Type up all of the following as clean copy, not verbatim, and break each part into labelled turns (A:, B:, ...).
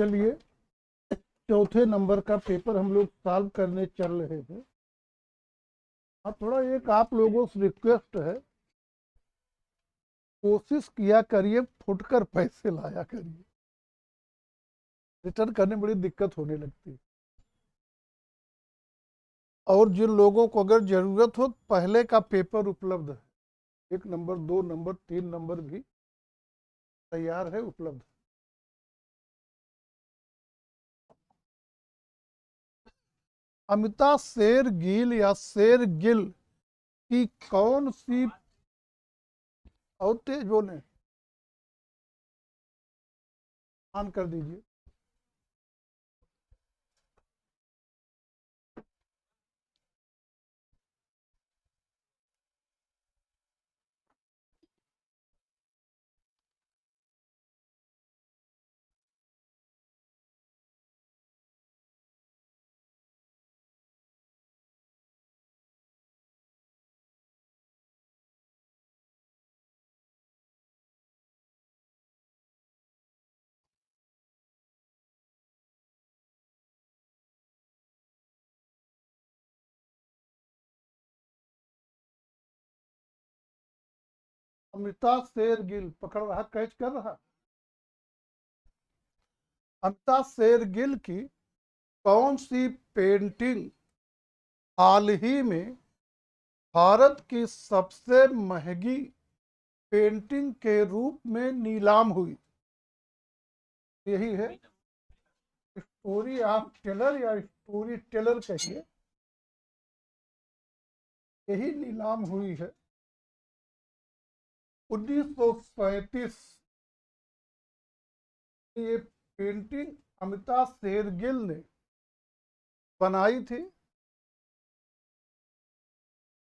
A: चलिए, चौथे नंबर का पेपर हम लोग सॉल्व करने चल रहे हैं। अब थोड़ा एक आप लोगों से रिक्वेस्ट है, कोशिश किया करिए फुटकर पैसे लाया करिए, रिटर्न करने में बड़ी दिक्कत होने लगती है। और जिन लोगों को अगर जरूरत हो, पहले का पेपर उपलब्ध है, 1 नंबर 2 नंबर 3 नंबर भी तैयार है, उपलब्ध। अमिता शेरगिल या शेरगिल की कौन सी, और तेज बोले, ऑन कर दीजिए। अमिता शेरगिल पकड़ रहा, कैच कर रहा। अमिता शेरगिल की कौन सी पेंटिंग हाल ही में भारत की सबसे महंगी पेंटिंग के रूप में नीलाम हुई? यही है, स्टोरी ऑफ टेलर या स्टोरी टेलर कहिए, यही नीलाम हुई है। 1937 ये पेंटिंग अमिता शेरगिल ने बनाई थी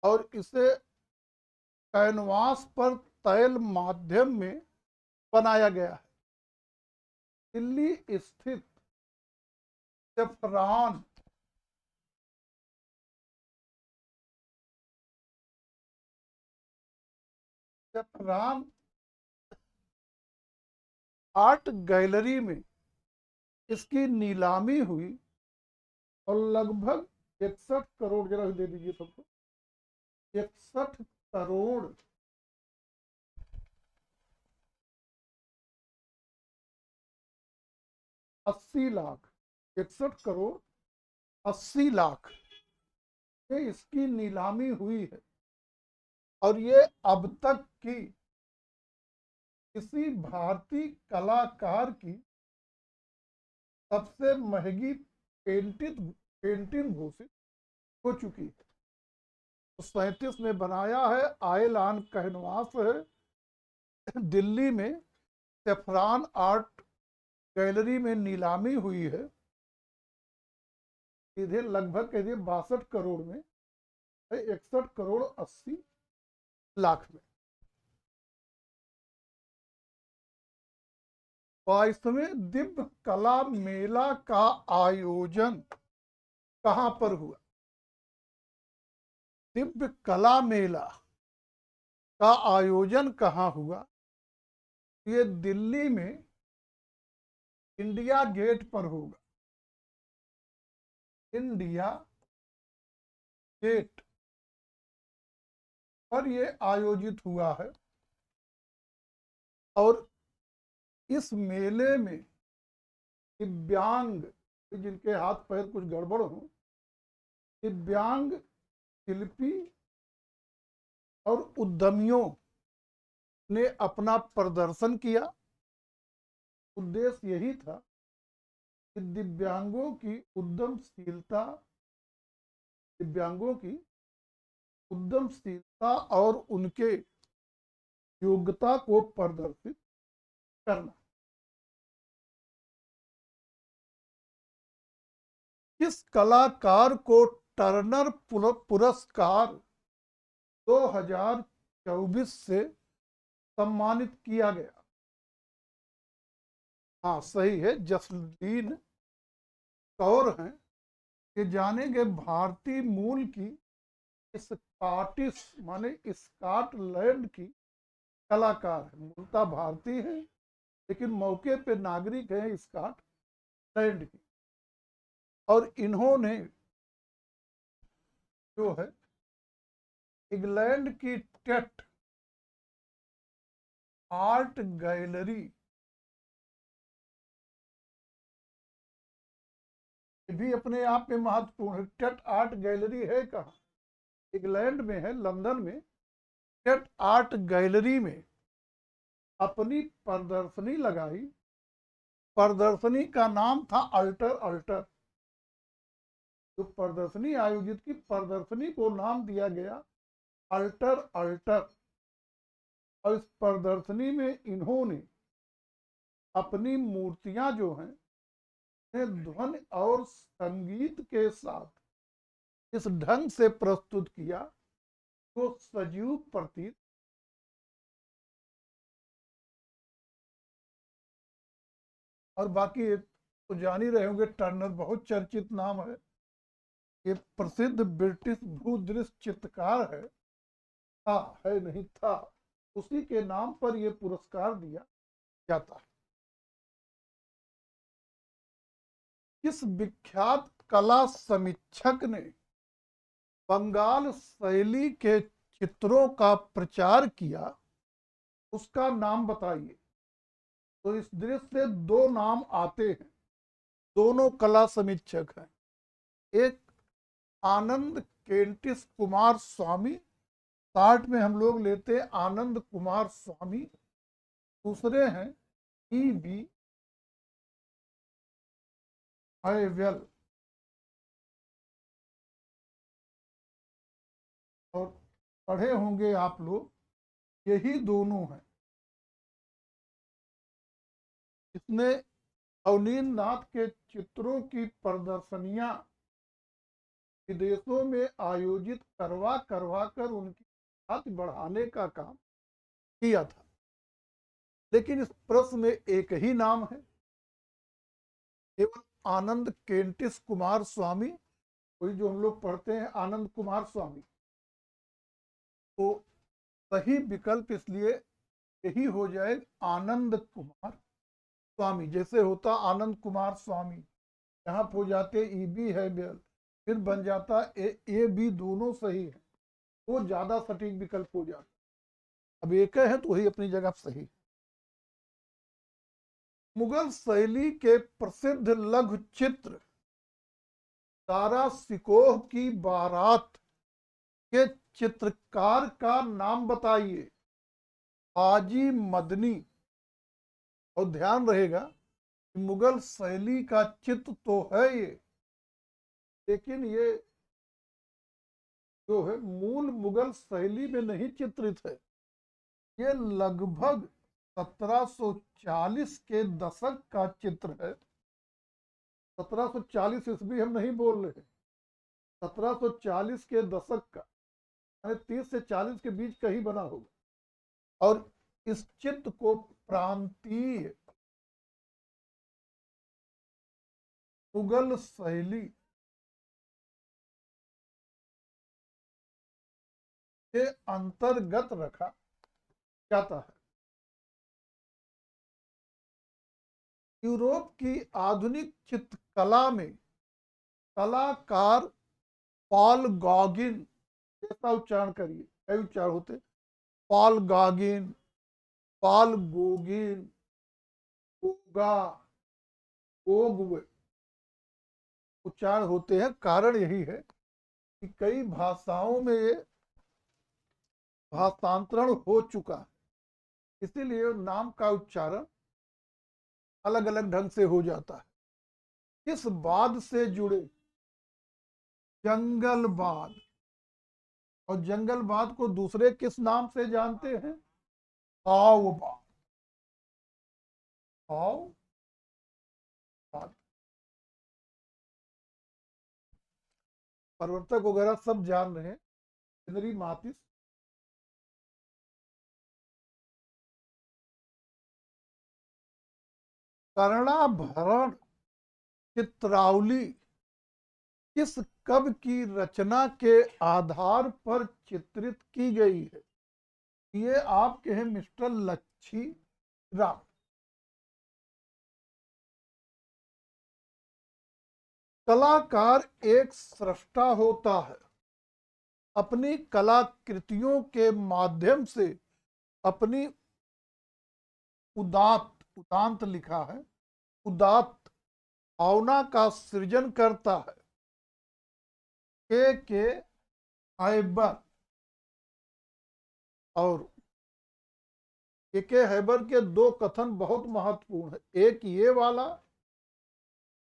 A: और इसे कैनवास पर तैल माध्यम में बनाया गया है। दिल्ली स्थित सेफ्रॉन सेफ्रॉन आर्ट गैलरी में इसकी नीलामी हुई और लगभग 61 करोड़, जरा दे दीजिए सबको, 61 करोड़ 80 लाख, 61 करोड़ 80 लाख में इसकी नीलामी हुई है। और ये अब तक की किसी भारतीय कलाकार की सबसे महंगी पेंटिंग घोषित हो चुकी है। तो 37 में बनाया है, आयल ऑन कैनवास है, दिल्ली में सेफ्रॉन आर्ट गैलरी में नीलामी हुई है, सीधे लगभग कहिए 62 करोड़ में, 61 करोड़ 80 लाख में। 22वें दिव्य कला मेला का आयोजन कहां पर हुआ? दिव्य कला मेला का आयोजन कहां हुआ? ये दिल्ली में इंडिया गेट पर होगा, इंडिया गेट पर ये आयोजित हुआ है। और इस मेले में दिव्यांग, जिनके हाथ पैर कुछ गड़बड़ हो, दिव्यांग शिल्पी और उद्यमियों ने अपना प्रदर्शन किया। उद्देश्य यही था कि दिव्यांगों की उद्यमशीलता और उनके योग्यता को प्रदर्शित करना। किस कलाकार को टर्नर पुरस्कार 2024 से सम्मानित किया गया? हाँ सही है, जसलीन कौर हैं। ये जानेंगे भारतीय मूल की स्कॉटिश माने स्कॉटलैंड की कलाकार है, मूलतः भारतीय है लेकिन मौके पे नागरिक है स्कॉट इंग्लैंड की। और इन्होंने जो है इंग्लैंड की टेट आर्ट गैलरी, ये भी अपने आप में महत्वपूर्ण है। टेट आर्ट गैलरी है कहाँ? इंग्लैंड में है, लंदन में। टेट आर्ट गैलरी में अपनी प्रदर्शनी लगाई। प्रदर्शनी का नाम था अल्टर अल्टर। जो प्रदर्शनी आयोजित की, प्रदर्शनी को नाम दिया गया अल्टर अल्टर। और इस प्रदर्शनी में इन्होंने अपनी मूर्तियां जो हैं ध्वनि और संगीत के साथ इस ढंग से प्रस्तुत किया तो सजीव प्रतीत। और बाकी तो जान ही रहे होंगे, टर्नर बहुत चर्चित नाम है। ये प्रसिद्ध ब्रिटिश भूदृश्य चित्रकार है। था, है नहीं था, उसी के नाम पर यह पुरस्कार दिया जाता है। किस विख्यात कला समीक्षक ने बंगाल शैली के चित्रों का प्रचार किया, उसका नाम बताइए। तो इस दृश्य से दो नाम आते हैं, दोनों कला समीक्षक हैं। एक आनंद केंटिस कुमार स्वामी, 60 में हम लोग लेते हैं आनंद कुमार स्वामी। दूसरे हैं E.B. आयवेल। और पढ़े होंगे आप लोग, यही दोनों हैं। इसने अवनींद्र नाथ के चित्रों की प्रदर्शनियां विदेशों में आयोजित करवा करवा कर उनकी ख्याति बढ़ाने का काम किया था। लेकिन इस प्रश्न में एक ही नाम है, केवल आनंद केंटिस कुमार स्वामी। वही जो हम लोग पढ़ते हैं आनंद कुमार स्वामी। तो सही विकल्प इसलिए यही हो जाए आनंद कुमार स्वामी। जैसे होता आनंद कुमार स्वामी, यहाँ हो जाते E.B. है, फिर बन जाता A.B. दोनों सही है, वो ज्यादा सटीक विकल्प हो जाता। अब एक है तो वही अपनी जगह सही। मुगल शैली के प्रसिद्ध लघु चित्र दारा शिकोह की बारात के चित्रकार का नाम बताइए। हाजी मदनी। और ध्यान रहेगा कि मुगल शैली का चित्र तो है ये, लेकिन ये जो है मूल मुगल शैली में नहीं चित्रित है। ये लगभग 1740 के दशक का चित्र है। 1740 ईस्वी हम नहीं बोल रहे, 1740 के दशक का, यानी 30 से 40 के बीच का ही बना होगा। और इस चित्र को प्रांतीय मुगल शैली के अंतर्गत रखा जाता है। यूरोप की आधुनिक चित्रकला में कलाकार पॉल गॉगिन, कैसा उच्चारण करिए, क्या उच्चारण होते? पॉल गॉगिन, पॉल गोगिन, गोगा, गोगवे उच्चारण होते हैं। कारण यही है कि कई भाषाओं में ये भाषांतरण हो चुका है, इसीलिए नाम का उच्चारण अलग अलग ढंग से हो जाता है। किस बाद से जुड़े? जंगलवाद। और जंगलवाद को दूसरे किस नाम से जानते हैं? आओवाद। आओवाद। प्रवर्तक वगैरह सब जान रहे हैं, हेनरी माथिस। कर्णाभरण चित्रावली किस कवि की रचना के आधार पर चित्रित की गई है? ये आपके हैं मिस्टर लच्छी राम। कलाकार एक सृष्टा होता है, अपनी कलाकृतियों के माध्यम से अपनी उदात्त लिखा है, उदात्त भावना का सृजन करता है। के हैबर और के हैबर के दो कथन बहुत महत्वपूर्ण है। एक ये वाला,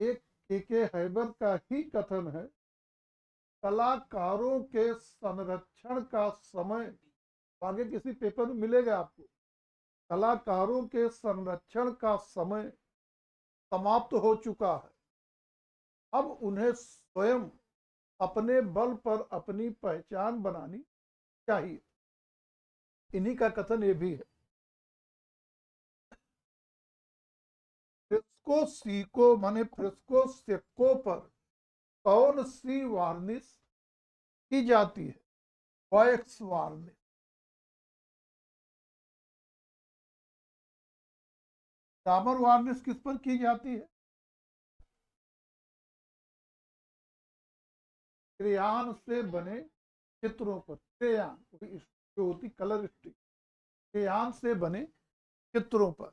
A: एक के हैबर का ही कथन है, कलाकारों के संरक्षण का समय, आगे किसी पेपर में मिलेगा आपको, कलाकारों के संरक्षण का समय समाप्त हो चुका है, अब उन्हें स्वयं अपने बल पर अपनी पहचान बनानी चाहिए। इन्हीं का कथन ये भी है। फ्रेस्को सीको माने फ्रेस्को सेक्को पर कौन सी वार्निश की जाती है? Wax varnish. डामर वार्निश किस पर की जाती है? क्रेयान से बने चित्रों पर। क्रेयान जो होती कलर स्टिक, क्रेयान से बने चित्रों पर।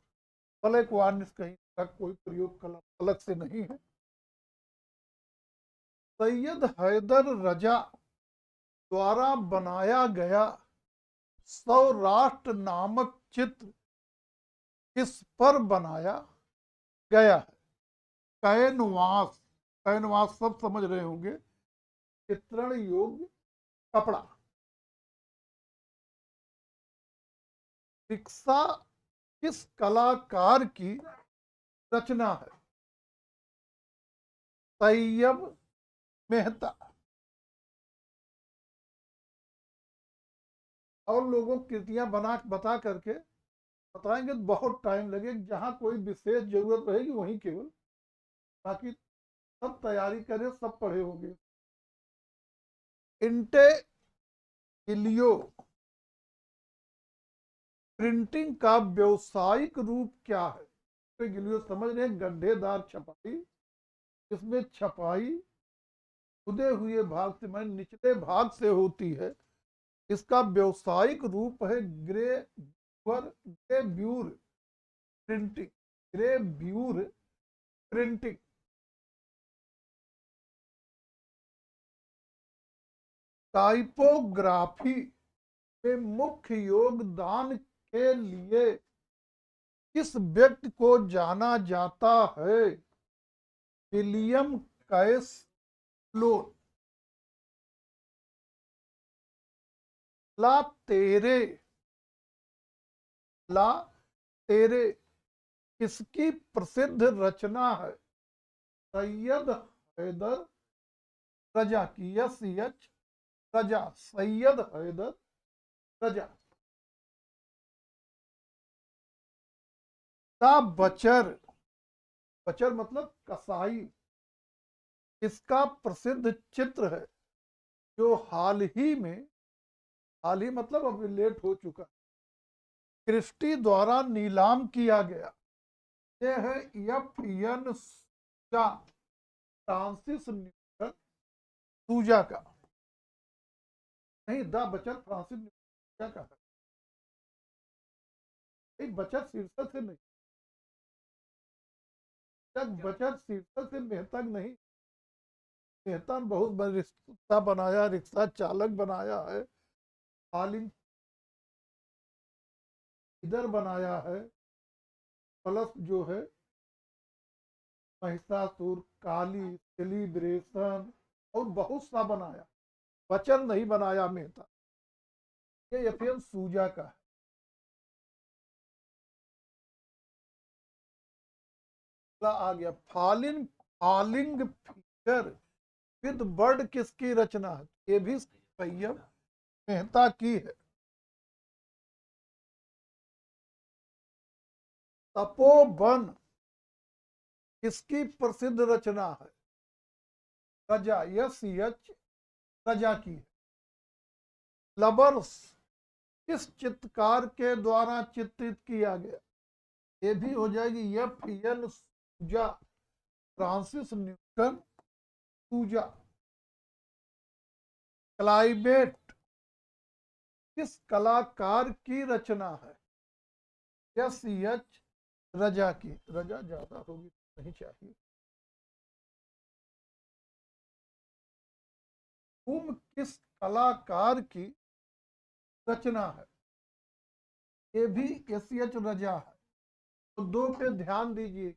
A: ब्लैक वार्निश कहीं तक कोई प्रयोग कला अलग से नहीं है। सैयद हैदर रजा द्वारा बनाया गया सौराष्ट्र नामक चित्र किस पर बनाया गया है? कैनवास। कैनवास सब समझ रहे होंगे, चित्रण योग्य कपड़ा। रिक्शा किस कलाकार की रचना है? तैयब मेहता। और लोगों कृतियां बता करके बताएंगे तो बहुत टाइम लगेगा। जहां कोई विशेष जरूरत रहेगी वहीं केवल, बाकी सब तैयारी करें, सब पढ़े होंगे। इंटेलियो प्रिंटिंग का व्यवसायिक रूप क्या है? गिलियो समझ रहे हैं, गड्ढेदार छपाई, इसमें छपाई खुदे हुए भाग से मैं निचले भाग से होती है। इसका व्यवसायिक रूप है ग्रेव्यूर प्रिंटिंग। ग्रेव्यूर प्रिंटिंग। टाइपोग्राफी में मुख्य योगदान के लिए किस व्यक्ति को जाना जाता है? William cash loan. ला तेरे किसकी प्रसिद्ध रचना है? सैयद हैदर रजा की। यच रजा, सैयद हैदर रजा। दा बचर, बचर मतलब कसाई, इसका प्रसिद्ध चित्र है जो हाल ही मतलब अभी लेट हो चुका, क्रिस्टी द्वारा नीलाम किया गया। यह है एफ.एन. सूजा, फ्रांसिस न्यूटन सूजा का। नहीं, द बचर फ्रांसिस न्यूटन का है। बचर शीर्षक से नहीं, बचर शीर्षक से मेहता नहीं। मेहता बहुत बड़ा रिक्शा बनाया, रिक्शा चालक बनाया है, हालिंग इधर बनाया है, प्लस जो है महिषासुर, काली, सेलिब्रेशन और बहुत सा बनाया। बचन नहीं बनाया मेहता। ये एफ.एन. सूजा का है। आ गया फॉलिंग फिगर विद बर्ड किसकी रचना है? ये भी सैयद मेहता की है। तपोवन किसकी प्रसिद्ध रचना है? रजा, यच रजा की है। लबर्स किस चित्रकार के द्वारा चित्रित किया गया? ये भी हो जाएगी एफ.एन. सूजा, फ्रांसिस न्यूटन पूजा। क्लाइमेट किस कलाकार की रचना है? यस यच रजा की। रजा ज्यादा होगी, नहीं चाहिए। तुम किस कलाकार की रचना है? ये भी एस एच रजा है। तो दो पे ध्यान दीजिए,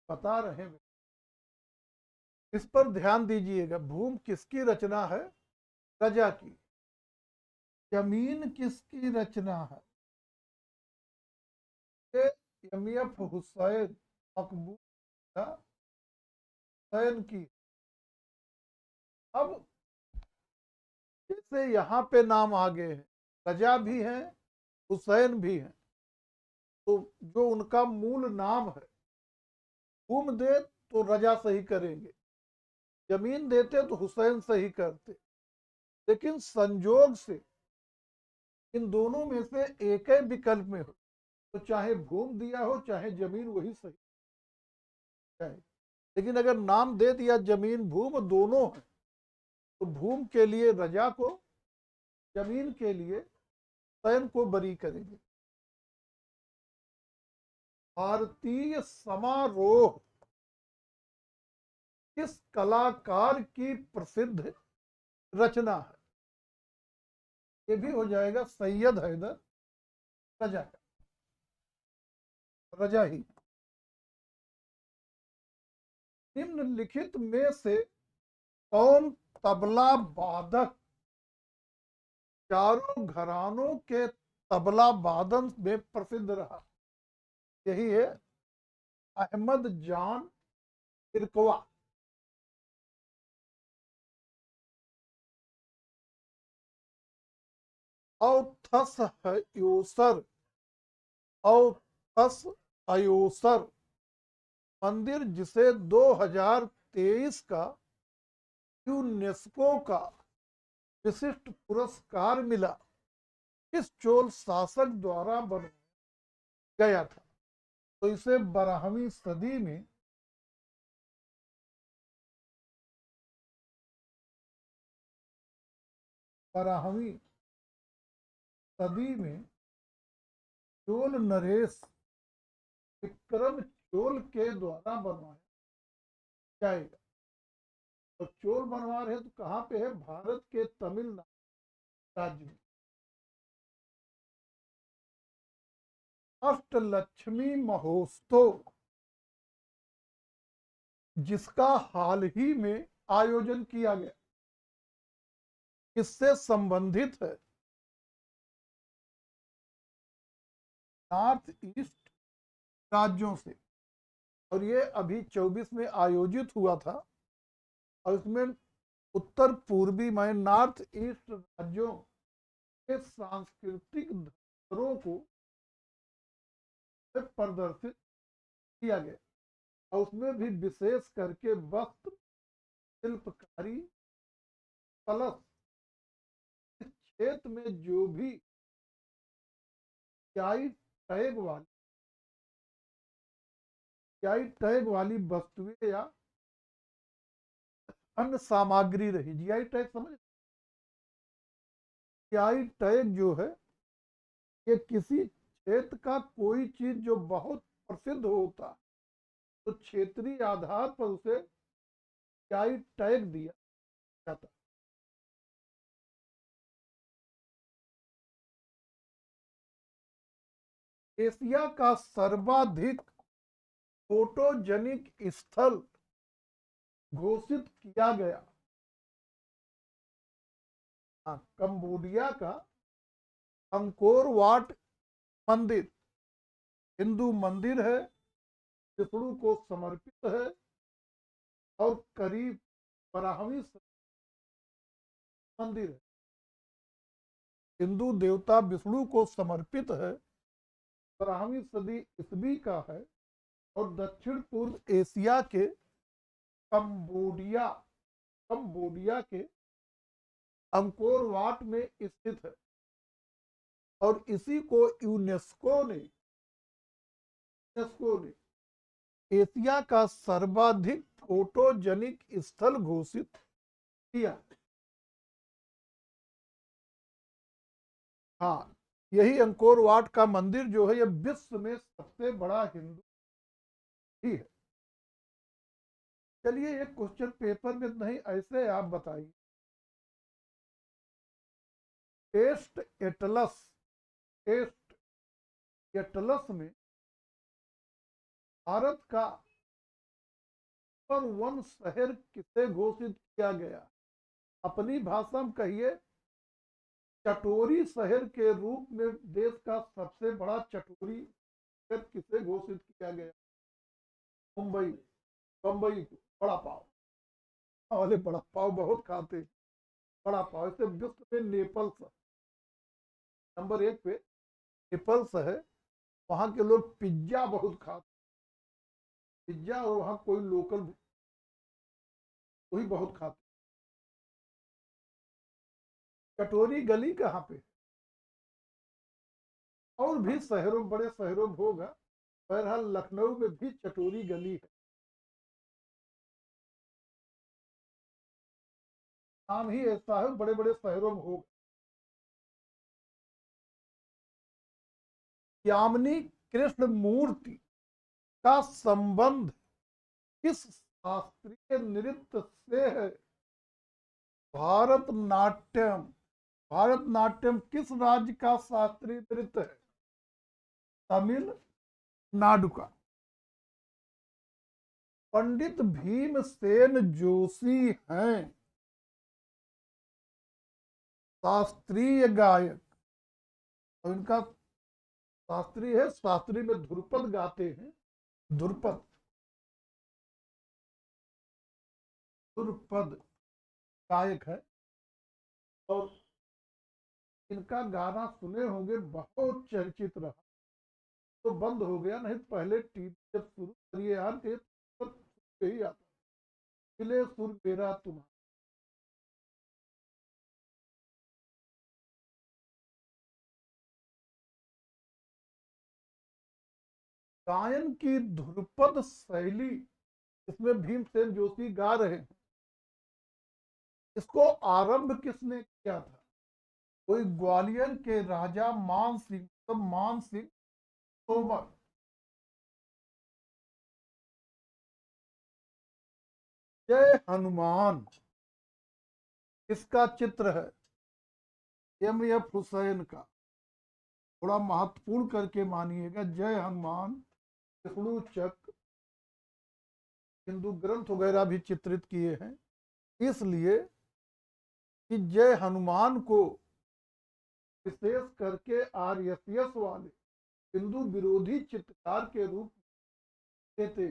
A: बता रहे हैं, इस पर ध्यान दीजिएगा। भूम किसकी रचना है? रजा की। जमीन किसकी रचना है? ये एम.एफ. हुसैन, मकबूल हुसैन की। अब जैसे यहाँ पे नाम आगे है, रजा भी है, हुसैन भी है, तो जो उनका मूल नाम है, भूम दे तो रजा सही करेंगे, जमीन देते तो हुसैन सही करते। लेकिन संजोग से इन दोनों में से एक ही विकल्प में हो, तो चाहे भूम दिया हो चाहे जमीन, वही सही है। लेकिन अगर नाम दे दिया जमीन भूम दोनों है, तो भूम के लिए रजा को, जमीन के लिए हुसैन को बरी करेंगे। भारतीय समारोह किस कलाकार की प्रसिद्ध रचना है? ये भी हो जाएगा सैयद हैदर रजा का, रजा ही। निम्नलिखित में से कौन तबला वादक चारों घरानों के तबला वादन में प्रसिद्ध रहा? यही है अहमद जान इरकवा। औथस अयोसर, औथस अयोसर मंदिर जिसे 2023 का यूनेस्को का विशिष्ट पुरस्कार मिला, किस चोल शासक द्वारा बनाया गया था? तो इसे 12वीं सदी में 12वीं सदी में चोल नरेश विक्रम चोल के द्वारा बनवाया जाएगा। तो चोल बनवा रहे तो कहाँ पे है? भारत के तमिलनाडु राज्य में। अष्टलक्ष्मी महोत्सव जिसका हाल ही में आयोजन किया गया, किससे संबंधित है? नॉर्थ ईस्ट राज्यों से। और ये अभी 24 में आयोजित हुआ था, और इसमें उत्तर पूर्वी में नॉर्थ ईस्ट राज्यों के सांस्कृतिक धरोहरों को प्रदर्शित किया गया, और उसमें भी विशेष करके वस्त्र शिल्पकारी, कलश, इस क्षेत्र में जो भी टैग वाली वस्तुएं या अन्य सामग्री रही। जीआई टैग समझ, जीआई टैग जो है, ये किसी क्षेत्र का कोई चीज जो बहुत प्रसिद्ध होता, तो क्षेत्रीय आधार पर उसे जीआई टैग दिया जाता। एशिया का सर्वाधिक फोटोजेनिक स्थल घोषित किया गया, कंबोडिया का अंकोर वाट मंदिर हिंदू मंदिर है, विष्णु को समर्पित है, और करीब 12वीं मंदिर है, हिंदू देवता विष्णु को समर्पित है, 12वीं सदी ईस्वी का है, और दक्षिण पूर्व एशिया के कंबोडिया कंबोडिया के अंकोर वाट में स्थित है। और इसी को यूनेस्को ने एशिया का सर्वाधिक फोटोजेनिक स्थल घोषित किया? हाँ, यही अंकोर वाट का मंदिर जो है, यह विश्व में सबसे बड़ा हिंदू ही है। चलिए, एक क्वेश्चन पेपर में नहीं, ऐसे आप बताइए, टेस्ट एटलस, टेस्ट एटलस में भारत का नंबर वन शहर किसे घोषित किया गया? अपनी भाषा में कहिए। चटोरी शहर के रूप में देश का सबसे बड़ा चटोरी शहर किसे घोषित किया गया? मुंबई। बम्बई को बड़ा पाव वाले बड़ा पाव बहुत खाते हैं। बड़ा पाव से विश्व में नेपल्स नंबर 1 पे नेपल्स है। वहां के लोग पिज्जा बहुत खाते, पिज्जा, और वहां कोई लोकल वही बहुत खाते। कटोरी गली कहाँ पे? और भी शहरों, बड़े शहरों में होगा। बहरहाल लखनऊ में भी चटोरी गली है। नाम ही ऐसा है, बड़े बड़े शहरों में होगा। यामिनी कृष्ण मूर्ति का संबंध किस शास्त्रीय नृत्य से है? भारतनाट्यम। भारतनाट्यम किस राज्य का शास्त्रीय नृत्य है? तमिलनाडु का। पंडित भीमसेन जोशी हैं शास्त्रीय गायक, और इनका शास्त्रीय है, शास्त्रीय में ध्रुपद गाते हैं। ध्रुपद, ध्रुपद गायक है। और इनका गाना सुने होंगे, बहुत चर्चित रहा। तो बंद हो गया, नहीं तो पहले टीवी जब शुरू करिए यार थे तो यही आता, मिले सुर मेरा तुम्हारा। गायन की ध्रुपद शैली, इसमें भीमसेन जोशी गा रहे हैं, इसको आरंभ किसने किया था? कोई ग्वालियर के राजा मान सिंह, तो मान सिंह तोमर। जय हनुमान किसका चित्र है? एम एफ हुसैन का। थोड़ा महत्वपूर्ण करके मानिएगा, जय हनुमान विष्णु चक्र, हिंदू ग्रंथ वगैरह भी चित्रित किए हैं, इसलिए कि जय हनुमान को विशेष करके आरएसएस वाले हिंदू विरोधी चित्रकार के रूप में थे।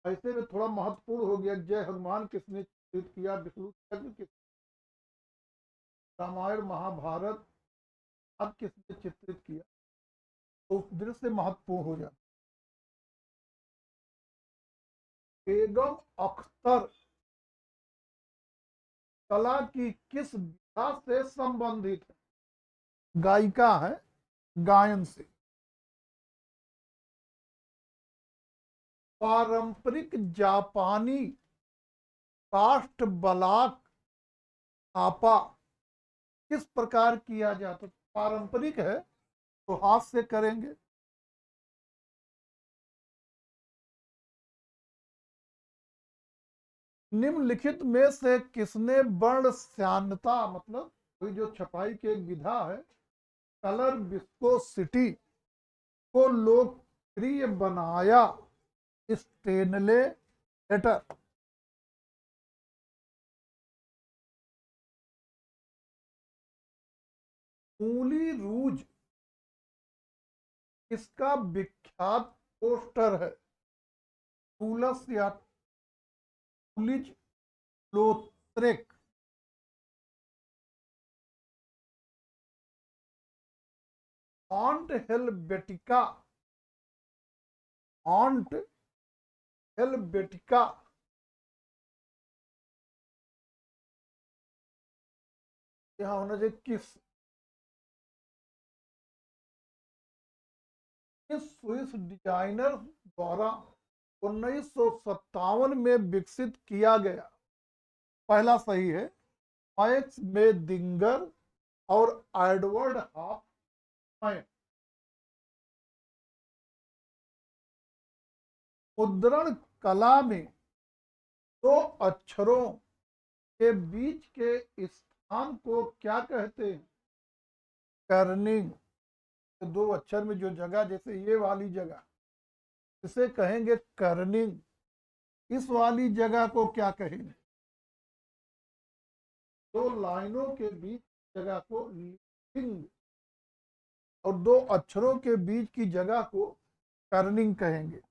A: ऐसे में थोड़ा महत्वपूर्ण हो गया, जय हनुमान किसने चित्रित किया, विष्णु चक्र किस, रामायण महाभारत अब किसने चित्रित किया, तो उस दृश्य महत्वपूर्ण हो जाता। बेगम अख्तर कला की किस विधा से संबंधित है? गायिका है, गायन से। पारंपरिक जापानी काष्ठ बलाक आपा किस प्रकार किया जाता? पारंपरिक है तो हाथ से करेंगे। निम्नलिखित में से किसने वर्ण श्यानता, मतलब कोई जो छपाई की एक विधा है, कलर विस्कोसिटी को लोकप्रिय बनाया? स्टेनले लेटर। मूली रूज किसका विख्यात पोस्टर है? टूलस या टूलिज लोथ्रेक। ऑन्ट हेलवेटिका, ऑन्ट हेलवेटिका यहाँ होना चाहिए किस स्विस डिजाइनर द्वारा 1957 में विकसित किया गया। पहला सही है। मैक्स में दिंगर और एडवर्ड हॉफमैन। मुद्रण कला में दो अक्षरों के बीच के स्थान को क्या कहते हैं? कर्निंग। दो अक्षर में जो जगह, जैसे ये वाली जगह, इसे कहेंगे कर्निंग। इस वाली जगह को क्या कहेंगे? दो लाइनों के बीच जगह को लिंग, और दो अक्षरों के बीच की जगह को कर्निंग कहेंगे।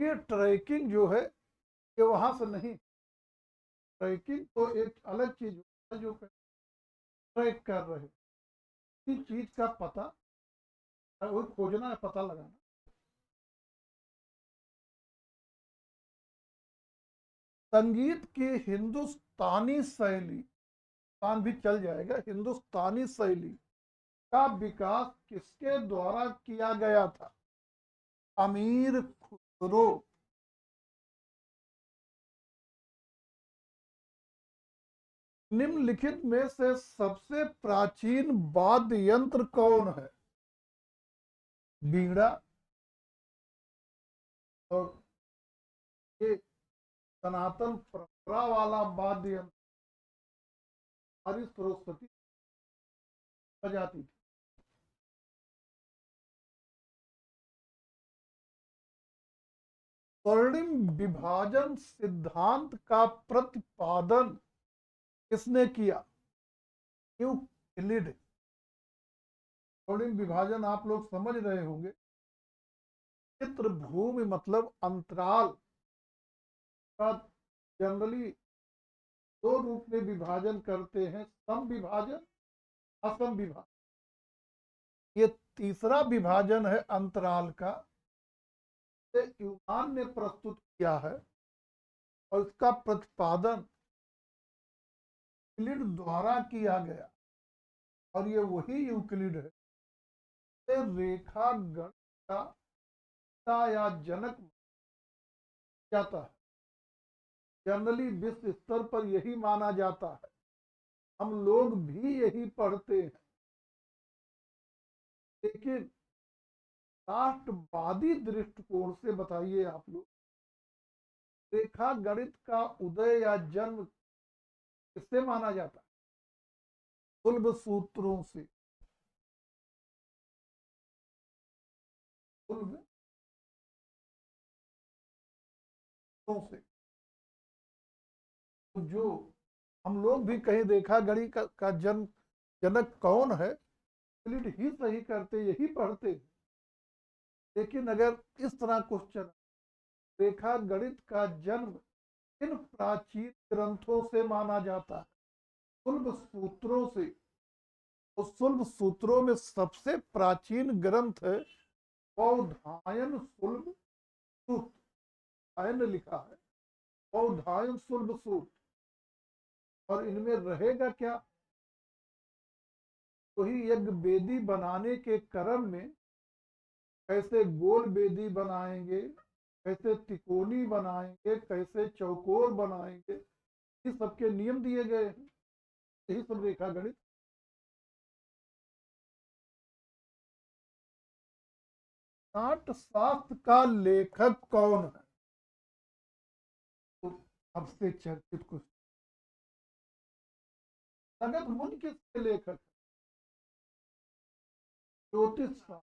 A: ये ट्रैकिंग जो है, ये वहां से नहीं। ट्रैकिंग तो एक अलग चीज है, जो ट्रैक कर रहे, किसी चीज का पता, वो खोजना है, पता लगाना। संगीत की हिंदुस्तानी शैली, तान भी चल जाएगा, हिंदुस्तानी शैली का विकास किसके द्वारा किया गया था? अमीर खुसरो। निम्नलिखित में से सबसे प्राचीन वाद्य यंत्र कौन है? बीड़ा। और ये सनातन परंपरा वाला वाद्य यंत्र हमारी सरस्वती बजाती थी। स्वर्णिम विभाजन सिद्धांत का प्रतिपादन किसने किया? यूक्लिड। स्वर्णिम विभाजन आप लोग समझ रहे होंगे। चित्र भूमि मतलब अंतराल का जनरली दो रूप में विभाजन करते हैं, सम विभाजन, असम विभाजन। ये तीसरा विभाजन है अंतराल का, यूनान ने प्रस्तुत किया है, और इसका प्रतिपादन यूक्लिड द्वारा किया गया। और ये वही यूक्लिड है रेखा गण का या जनक जाता है। जनरली विश्व स्तर पर यही माना जाता है, हम लोग भी यही पढ़ते हैं। लेकिन राष्ट्रवादी दृष्टिकोण से बताइए आप लोग, रेखा गणित का उदय या जन्म किससे माना जाता है? सुलभ सूत्रों से। सुलभ सूत्रों से। तो जो हम लोग भी कहीं रेखा गणित का जन्म जनक कौन है, ही सही करते, यही पढ़ते। लेकिन अगर इस तरह क्वेश्चन, रेखा गणित का जन्म इन प्राचीन ग्रंथों से माना जाता है? सुलभ सूत्रों से। उस सुलभ सूत्रों में सबसे प्राचीन ग्रंथ है बौधायन सुलभ सूत्र। आयन लिखा है बौधायन सुलभ सूत्र। और इनमें रहेगा क्या? वही यज्ञ वेदी बनाने के क्रम में कैसे गोल वेदी बनाएंगे, कैसे तिकोनी बनाएंगे, कैसे चौकोर बनाएंगे, इस सबके नियम दिए गए हैं। यही सब रेखा गणित। नाट्यशास्त्र का लेखक कौन है? तो सबसे चर्चित कुछ, नगद मुनि किसके लेखक? ज्योतिष शास्त्र,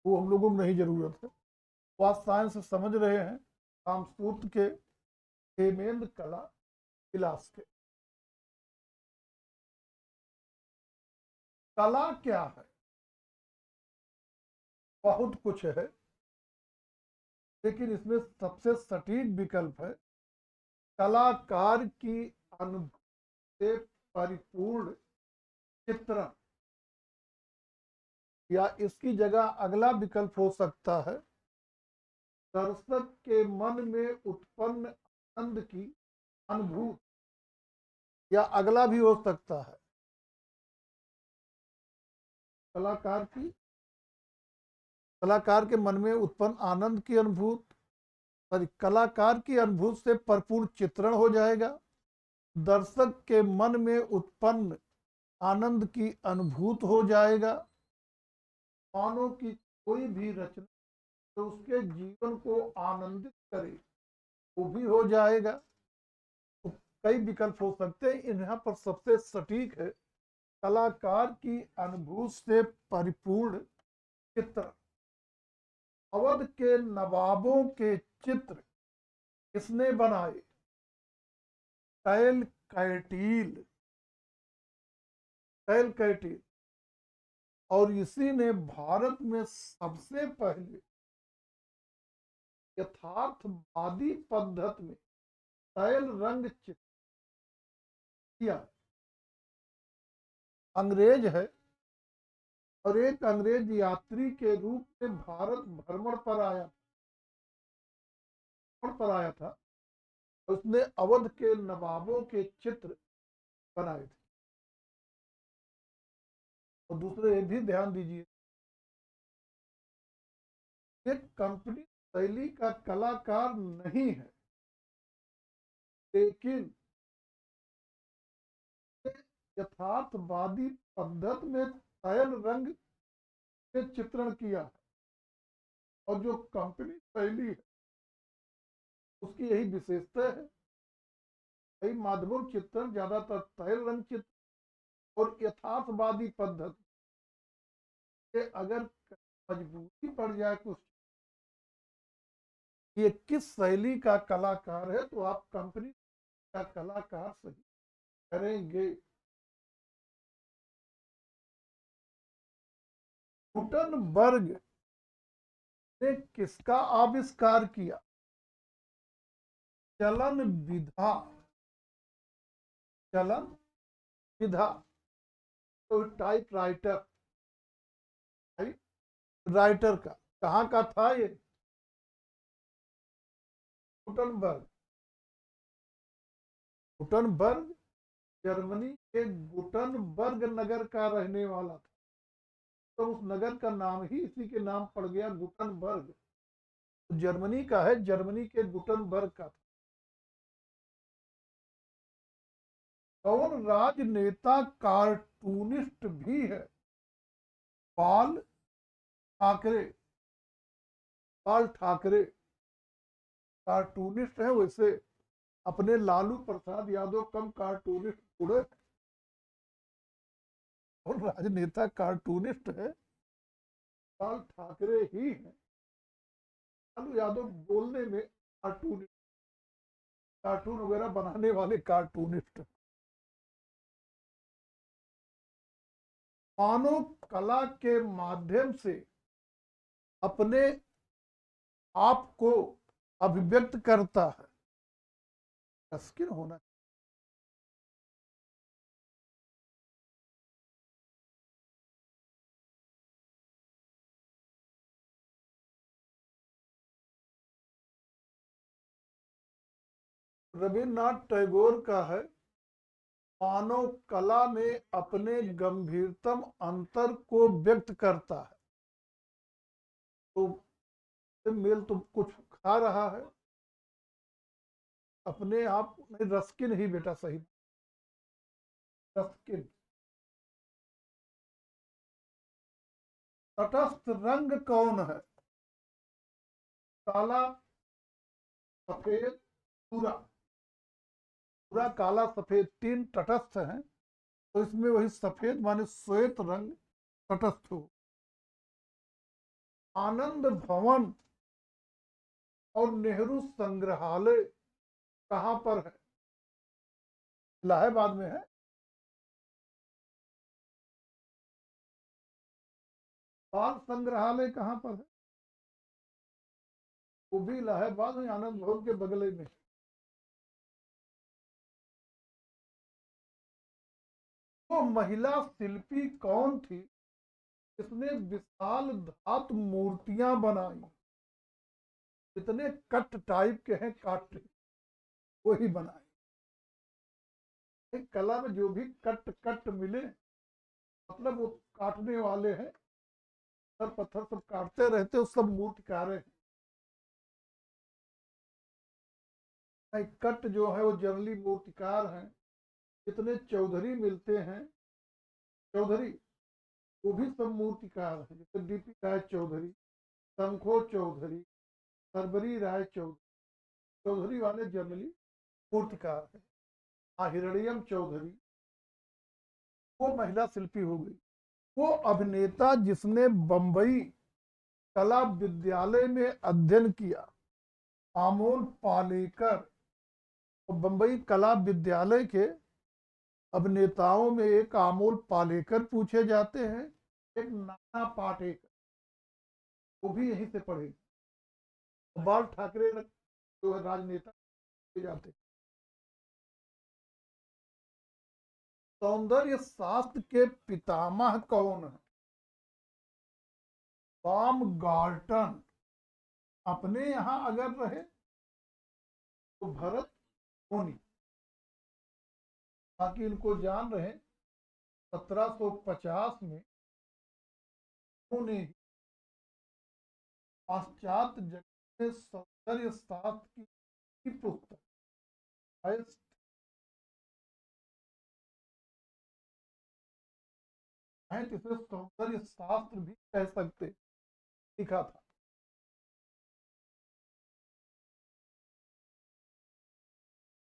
A: वो हम लोगों को नहीं जरूरत है, वो आप साइंस समझ रहे हैं। कामसूत्र के हेमेंद्र कला विलास के। कला क्या है? बहुत कुछ है, लेकिन इसमें सबसे सटीक विकल्प है कलाकार की अनुभूति से परिपूर्ण चित्रण। या इसकी जगह अगला विकल्प हो सकता है दर्शक के मन में उत्पन्न आनंद की अनुभूति। या अगला भी हो सकता है कलाकार के मन में उत्पन्न आनंद की अनुभूति, कलाकार की अनुभूति से भरपूर चित्रण हो जाएगा। दर्शक के मन में उत्पन्न आनंद की अनुभूति हो जाएगा। मानो की कोई भी रचना तो उसके जीवन को आनंदित करे वो भी हो जाएगा। तो कई विकल्प हो सकते हैं, यहाँ पर सबसे सटीक है कलाकार की अनुभूति से परिपूर्ण चित्र। अवध के नवाबों के चित्र किसने बनाए? टैल कैटील। और इसी ने भारत में सबसे पहले यथार्थवादी पद्धति में तैल रंग चित्र किया। अंग्रेज है और एक अंग्रेज यात्री के रूप में भारत भ्रमण पर आया था। उसने अवध के नवाबों के चित्र बनाए थे। और दूसरे ये भी ध्यान दीजिए, एक कंपनी शैली का कलाकार नहीं है, लेकिन यथार्थवादी पद्धति में तैल रंग से चित्रण किया है। और जो कंपनी शैली है उसकी यही विशेषता है। कई माध्यमिक चित्रण ज्यादातर तैल रंग चित्र और यथार्थवादी पद्धति से अगर मजबूरी पड़ जाए कुछ ये किस शैली का कलाकार है तो आप कंपनी का कलाकार सही करेंगे। गुटनबर्ग ने किसका आविष्कार किया? चलन विधा तो टाइपराइटर का कहाँ का था ये? गुटनबर्ग जर्मनी के गुटनबर्ग नगर का रहने वाला था। तो उस नगर का नाम ही इसी के नाम पड़ गया गुटनबर्ग। तो जर्मनी का है, जर्मनी के गुटनबर्ग का था। कौन राजनेता कार्टूनिस्ट भी है? बाल ठाकरे कार्टूनिस्ट है। वैसे अपने लालू प्रसाद यादव कम कार्टूनिस्ट थोड़े, और राजनेता कार्टूनिस्ट है बाल ठाकरे ही है। लालू यादव बोलने में कार्टून वगैरह बनाने वाले कार्टूनिस्ट। मानव कला के माध्यम से अपने आप को अभिव्यक्त करता है। रस्किन होना रविन्द्रनाथ टैगोर का है, मानव कला में अपने गंभीरतम अंतर को व्यक्त करता है। तो मेल तो कुछ खा रहा है अपने आप नहीं, रस्किन ही बेटा सही। रस्किन। तटस्थ रंग कौन है? काला, सफेद, पूरा काला सफेद तीन तटस्थ हैं। तो इसमें वही सफेद माने श्वेत रंग तटस्थ हो। आनंद भवन और नेहरू संग्रहालय कहां पर है? इलाहाबाद में है। बाल संग्रहालय कहां पर है? वो भी इलाहाबाद में आनंद भवन के बगल में। वो महिला शिल्पी कौन थी जिसने विशाल धातु मूर्तियां बनाई? इतने कट टाइप के हैं, काट वही बनाए। कला में जो भी कट मिले मतलब वो काटने वाले हैं, सर पत्थर सब काटते रहते, वो सब मूर्तिकार हैं। कट जो है वो जनरली मूर्तिकार हैं। जितने चौधरी मिलते हैं, चौधरी, वो भी सब मूर्तिकार हैं। जैसे डीपी राय चौधरी, शंखो चौधरी, सरबरी राय चौधरी, चौधरी वाले जनरली मूर्तिकार हैं। हिरण्यम चौधरी, वो महिला शिल्पी हो गई। वो अभिनेता जिसने बंबई कला विद्यालय में अध्ययन किया, आमोल पालेकर। तो बंबई कला विद्यालय के अभिनेताओं में एक आमोल पालेकर पूछे जाते हैं, एक नाना पाटेकर, वो भी यहीं से पढ़े। बाल ठाकरे जो है राजनेता जाते। सौंदर्य शास्त्र के पितामह कौन है? बामगार्टन। अपने यहाँ अगर रहे तो भरत मुनि, बाकी इनको जान रहे 1750 में उन्होंने पाश्चात्य जगत में सौंदर्य शास्त्र की पुस्तक है, जिसे सौंदर्य शास्त्र भी कह सकते, लिखा था।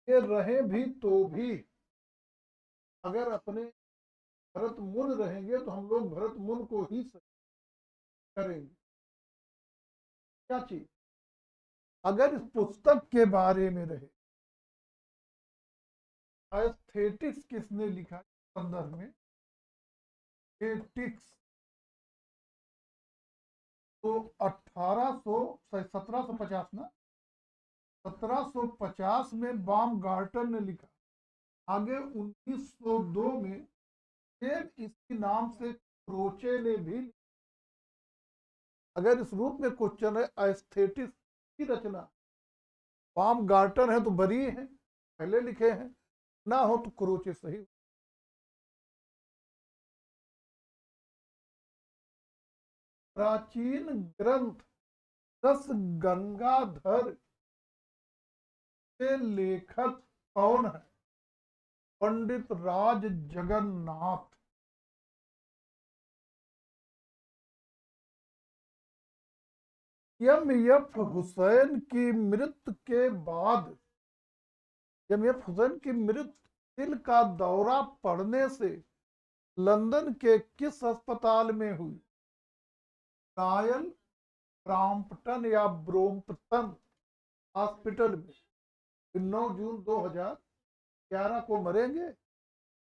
A: ये रहे भी तो भी, अगर अपने भरत मुन रहेंगे तो हम लोग भरत मुन को ही करेंगे। क्या चीज? अगर इस पुस्तक के बारे में रहे, एस्थेटिक्स किसने लिखा संदर्भ में? एस्थेटिक्स तो 1750 ना, 1750 में बामगार्टन ने लिखा। आगे 1902 में फिर इसी नाम से क्रोचे ने भी। अगर इस रूप में क्वेश्चन है एस्थेटिक्स की रचना, बामगार्टन है तो बरी है, पहले लिखे हैं, ना हो तो क्रोचे सही। प्राचीन ग्रंथ रस गंगाधर के लेखक कौन है? पंडित राज जगन्नाथ। एम.एफ. हुसैन की मृत्यु के बाद, एम.एफ. हुसैन की मृत्यु दिल का दौरा पड़ने से लंदन के किस अस्पताल में हुई? रॉयल ब्रॉम्पटन या ब्रोम्पटन हॉस्पिटल में। 9 जून 2011 को मरेंगे।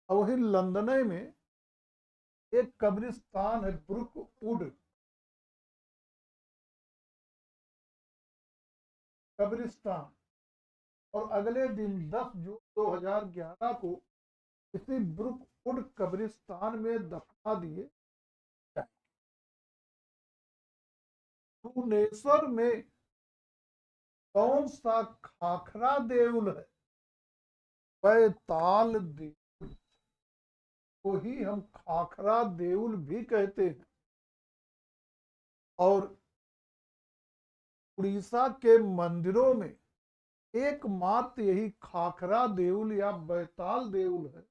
A: और वही लंदन में एक कब्रिस्तान है, ब्रुकवुड कब्रिस्तान, और अगले दिन 10 जून 2011 को इसी ब्रुकवुड कब्रिस्तान में दफना दिए। भुवनेश्वर में कौन सा खाखरा देउल है? बैताल देउल को ही हम खाखरा देउल भी कहते हैं। और उड़ीसा के मंदिरों में एकमात्र यही खाखरा देउल या बैताल देउल है,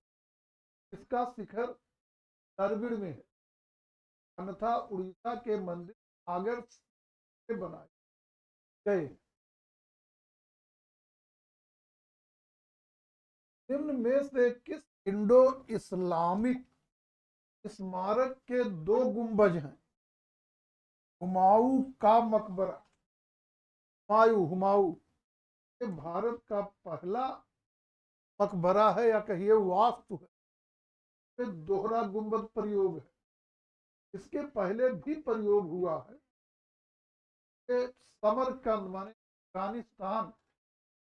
A: इसका शिखर द्रविड़ में है। अन्यथा उड़ीसा के मंदिर सागर से बनाए गए। निम्न में से किस इंडो इस्लामिक स्मारक के 2 गुंबज हैं? हुमायूं का मकबरा, हुमायूं ये भारत का पहला मकबरा है या कहिए वास्तु है। ये दोहरा गुंबद प्रयोग है। इसके पहले भी प्रयोग हुआ है। ये समरकंद माने अफगानिस्तान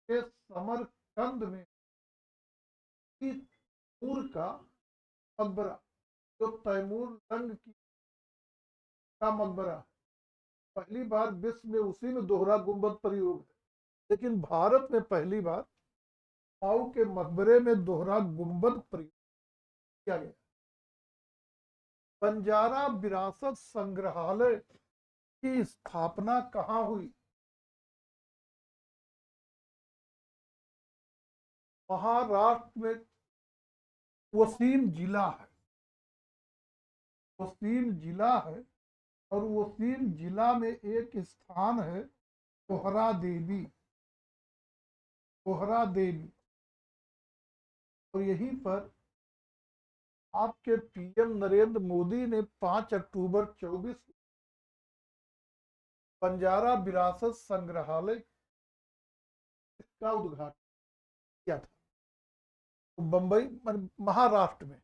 A: के समरकंद में तैमूर का मकबरा, जो तैमूर लंग का मकबरा, पहली बार विश्व में उसी में दोहरा गुंबद प्रयोग है। लेकिन भारत में पहली बार हुमायूं के मकबरे में दोहरा गुंबद प्रयोग किया गया। बंजारा विरासत संग्रहालय की स्थापना कहाँ हुई? महाराष्ट्र में वसीम जिला है, वसीम जिला है। और वसीम जिला में एक स्थान है कोहरा देवी, कोहरा देवी। और यहीं पर आपके पीएम नरेंद्र मोदी ने 5 अक्टूबर 24 बंजारा विरासत संग्रहालय का उद्घाटन किया था। तो बंबई महाराष्ट्र में,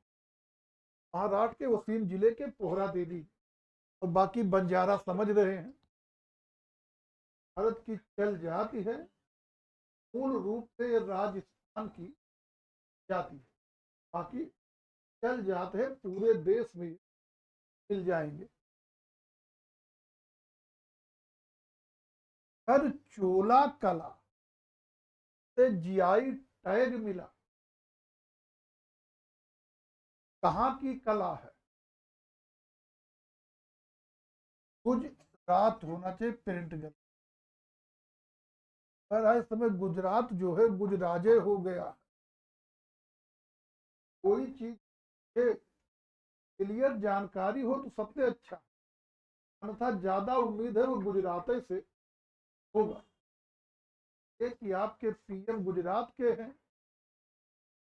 A: महाराष्ट्र के वसीम जिले के पोहरा देवी। और बाकी बंजारा समझ रहे हैं, भारत की चल जाति है, मूल रूप से राजस्थान की जाति है। बाकी चल जाते हैं, पूरे देश में मिल जाएंगे। हर चोला कला से जीआई टैग मिला, कहाँ की कला है? गुजरात होना चाहिए प्रिंट गल। पर इस समय गुजरात जो है गुजराजे हो गया। कोई चीज के क्लियर जानकारी हो तो सबसे अच्छा, अन्यथा ज्यादा उम्मीद है वो गुजरात से होगा। कि आपके पीएम गुजरात के हैं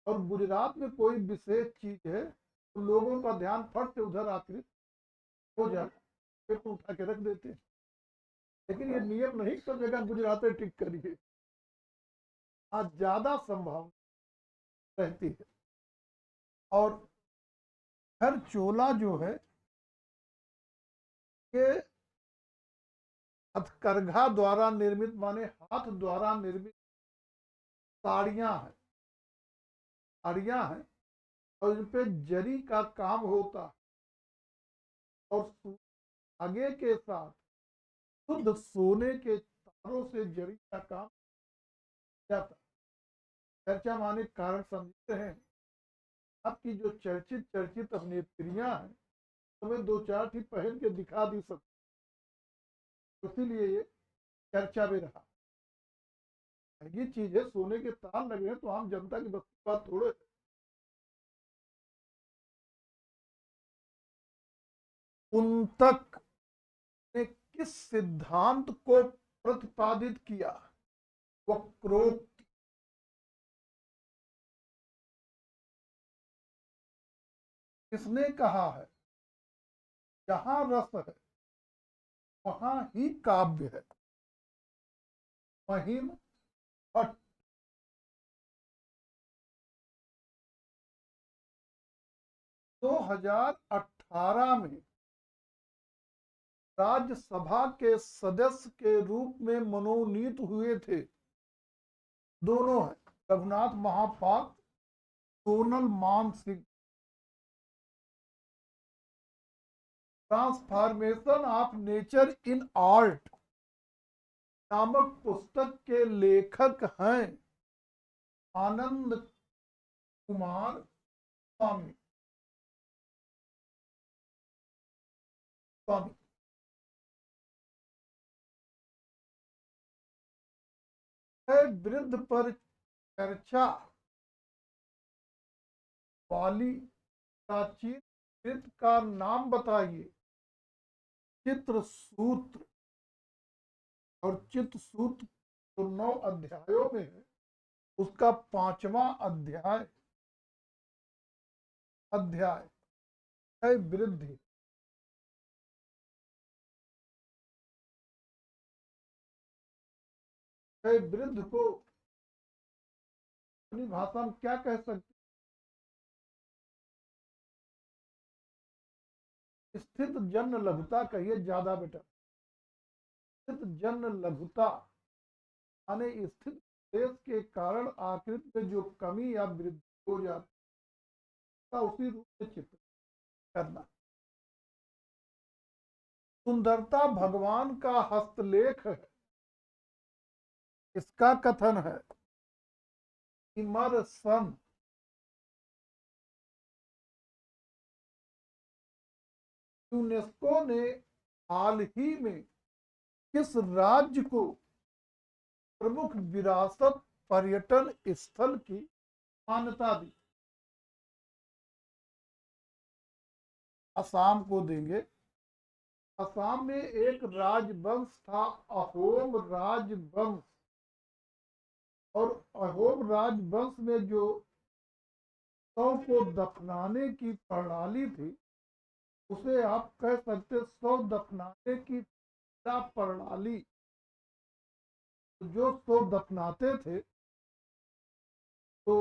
A: और गुजरात में कोई विशेष चीज है तो लोगों का ध्यान फट से उधर आकृत हो जाता, फिर तो उठा के रख देते हैं। लेकिन ये नियम नहीं सब जगह गुजरात में टिक करिए, आज ज्यादा संभावना रहती है। और हर चोला जो है ये हथकरघा द्वारा निर्मित, माने हाथ द्वारा निर्मित साड़ियां हैं, साड़ियां हैं। और इन पे जरी का काम होता है और धागे के साथ शुद्ध सोने के तारों से जरी का काम जाता है। चर्चा माने कारण समझते हैं, आपकी जो चर्चित चर्चित अभिनेत्रियां हैं हमें 2-4 ठीक पहन के दिखा दी सकते, इसीलिए ये चर्चा में रहा। ये चीज है, सोने के तार लगे हैं तो आम जनता की बस बात थोड़े। कुंतक ने किस सिद्धांत को प्रतिपादित किया? वक्रोक्ति। किसने कहा है जहां रस है वहां ही काव्य है? महिम भट्ट। 2018 में राज्यसभा के सदस्य के रूप में मनोनीत हुए थे, दोनों हैं, रघुनाथ महापात्र, सोनल मान Singh. Transformation of nature in art नामक पुस्तक के लेखक हैं आनंद कुमार स्वामी। वृद्ध पर चर्चा वाली प्राचीन कृत का नाम बताइए। चित्रसूत्र। और चित्रसूत्र जो 9 अध्यायों में है उसका 5वां अध्याय है वृद्धि। वृद्ध को अपनी भाषा में क्या कह सकते? स्थित जन्य लघुता कहिए ज्यादा बेटर। स्थित जन्य लघुता माने स्थित देश के कारण आकृति में जो कमी या वृद्धि हो जाती है उसी रूप में चित्र करना। सुंदरता भगवान का हस्तलेख है, इसका कथन है इमर्सन। यूनेस्को ने हाल ही में किस राज्य को प्रमुख विरासत पर्यटन स्थल की मान्यता दी? असम को देंगे। असम में एक राजवंश था, अहोम राजवंश, और अहोम राजवंश में जो शव को दफनाने की प्रणाली थी, उसे आप कह सकते शव दफनाने की प्रणाली। जो शव दफनाते थे तो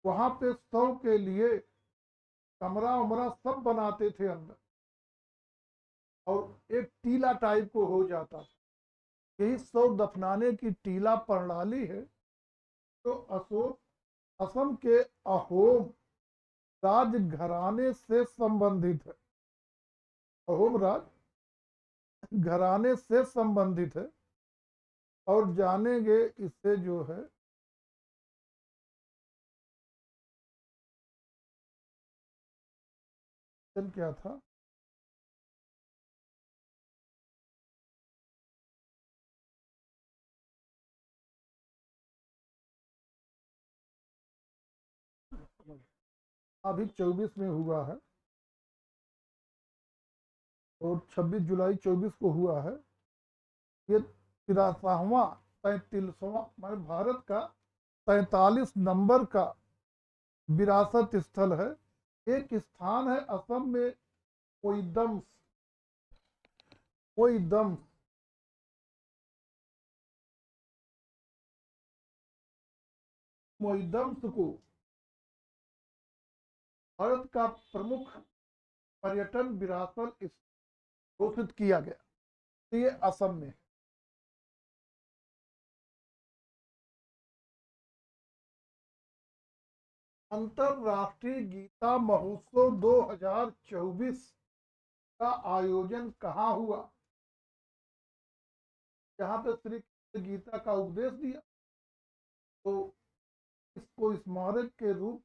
A: वहां पे शव के लिए कमरा उमरा सब बनाते थे अंदर, और एक टीला टाइप को हो जाता था। यही शव दफनाने की टीला प्रणाली है तो असम के अहोम राज घराने से संबंधित है। अहोम राज घराने से संबंधित है, और जानेंगे इससे जो है क्या था। अभी 24 में हुआ है, और 26 जुलाई 24 को हुआ है। ये 83वां 33वां माने भारत का 43 नंबर का विरासत स्थल है। एक स्थान है असम में, कोईदम्स। कोईदम्स कोईदम्स को भारत का प्रमुख पर्यटन विरासत घोषित किया गया। तो ये असम में। अंतरराष्ट्रीय गीता महोत्सव 2024 का आयोजन कहाँ हुआ? जहाँ पे श्री कृष्ण गीता का उपदेश दिया, तो इसको स्मारक के रूप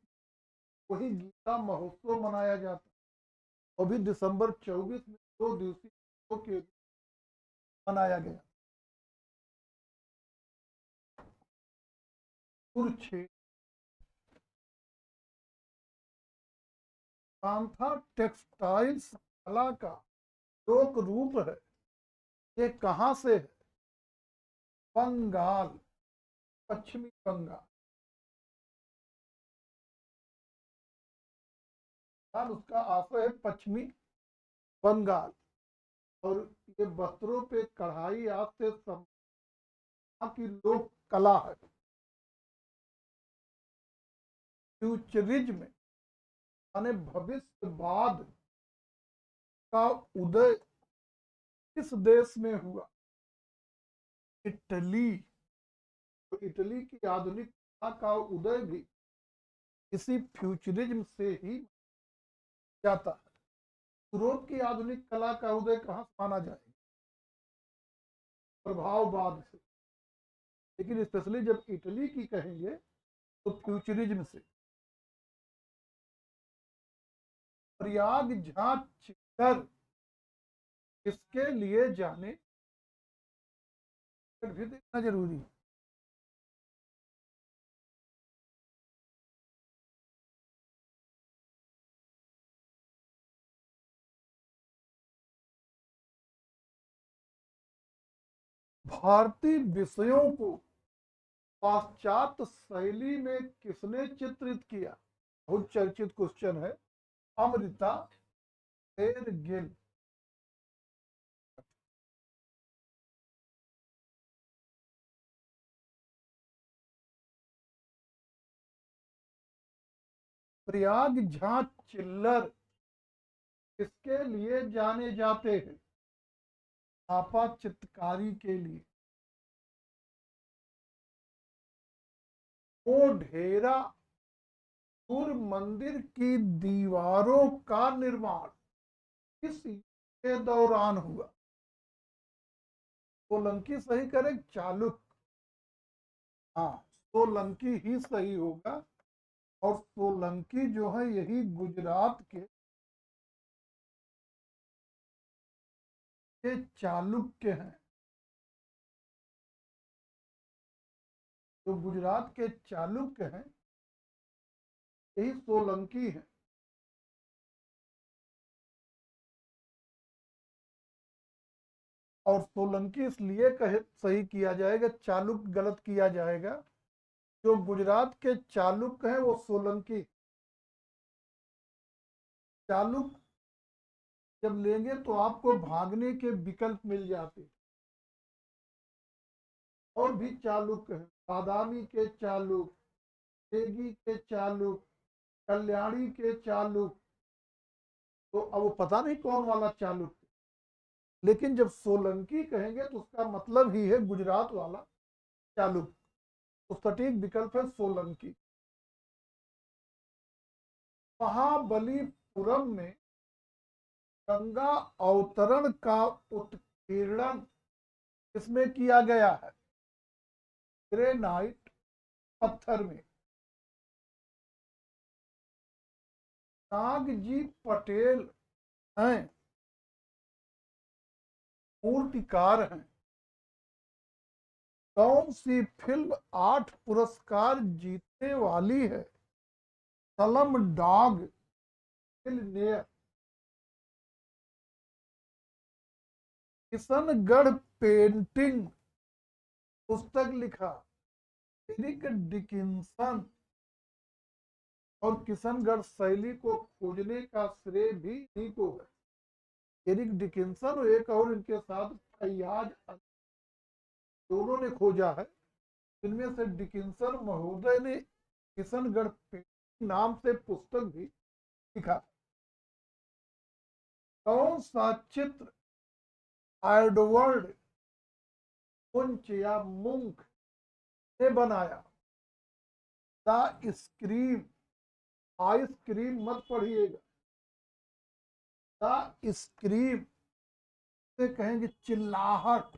A: वही गीता महोत्सव मनाया जाता है। अभी दिसंबर 24 में 2 दिवसीय के मनाया गया। कुरुक्षेत्र कांथा टेक्सटाइल्स कला का लोक रूप है। ये कहाँ से है? बंगाल, पश्चिमी बंगाल। उसका आशय है पश्चिमी बंगाल, और ये वस्त्रों पे कढ़ाई आज से की लोक कला है। फ्यूचरिज्म माने भविष्यवाद का उदय किस देश में हुआ? इटली। तो इटली की आधुनिक कला का उदय भी इसी फ्यूचरिज्म से ही जाता है। यूरोप की आधुनिक कला का उदय कहाँ से माना जाएगा? प्रभाववाद से। लेकिन स्पेशली जब इटली की कहेंगे तो फ्यूचरिज्म से। प्रयाग झांझ चित्तर इसके लिए जाने भी देखना जरूरी है। भारतीय विषयों को पाश्चात्य शैली में किसने चित्रित किया? बहुत चर्चित क्वेश्चन है। अमृता शेरगिल। प्रयाग झांझ चिल्लर किसके लिए जाने जाते हैं? आपा चित्रकारी के लिए। मोढेरा सूर्य मंदिर की दीवारों का निर्माण किस युग के दौरान हुआ? सोलंकी सही करें, चालुक्य? हाँ, सोलंकी ही सही होगा। और सोलंकी जो है यही गुजरात के के चालुक्य हैं, जो गुजरात के चालुक्य हैं यही सोलंकी हैं। और सोलंकी इसलिए कहे सही किया जाएगा, चालुक्य गलत किया जाएगा। जो गुजरात के चालुक्य हैं वो सोलंकी। चालुक्य जब लेंगे तो आपको भागने के विकल्प मिल जाते। और भी चालुक्य हैं, बादामी के चालुक्य, तेगी के चालुक्य, कल्याणी के चालुक्य। तो अब वो पता नहीं कौन वाला चालुक्य, लेकिन जब सोलंकी कहेंगे तो उसका मतलब ही है गुजरात वाला चालुक्य। तो सटीक विकल्प है सोलंकी। महाबलीपुरम में गंगा अवतरण का उत्कीर्णन किसमें किया गया है? ग्रेनाइट पत्थर में। नागजी पटेल हैं, मूर्तिकार हैं। कौन सी फिल्म 8 पुरस्कार जीतने वाली है? सलम डॉग मिलियनेयर। किशनगढ़ पेंटिंग पुस्तक लिखा एरिक डिकिंसन। और किशनगढ़ शैली को खोजने का श्रेय भी इन्हीं को है। एरिक डिकिंसन और एक और इनके साथ फैयाज दोनों ने खोजा है। इनमें से डिकिंसन महोदय ने किशनगढ़ पेंटिंग नाम से पुस्तक भी लिखा। कौन सा चित्र एडवर्ड मुंच या मुंक ने बनाया? The scream. आइसक्रीम मत पढ़िएगा, द स्क्रीम से कहेंगे चिल्लाहट।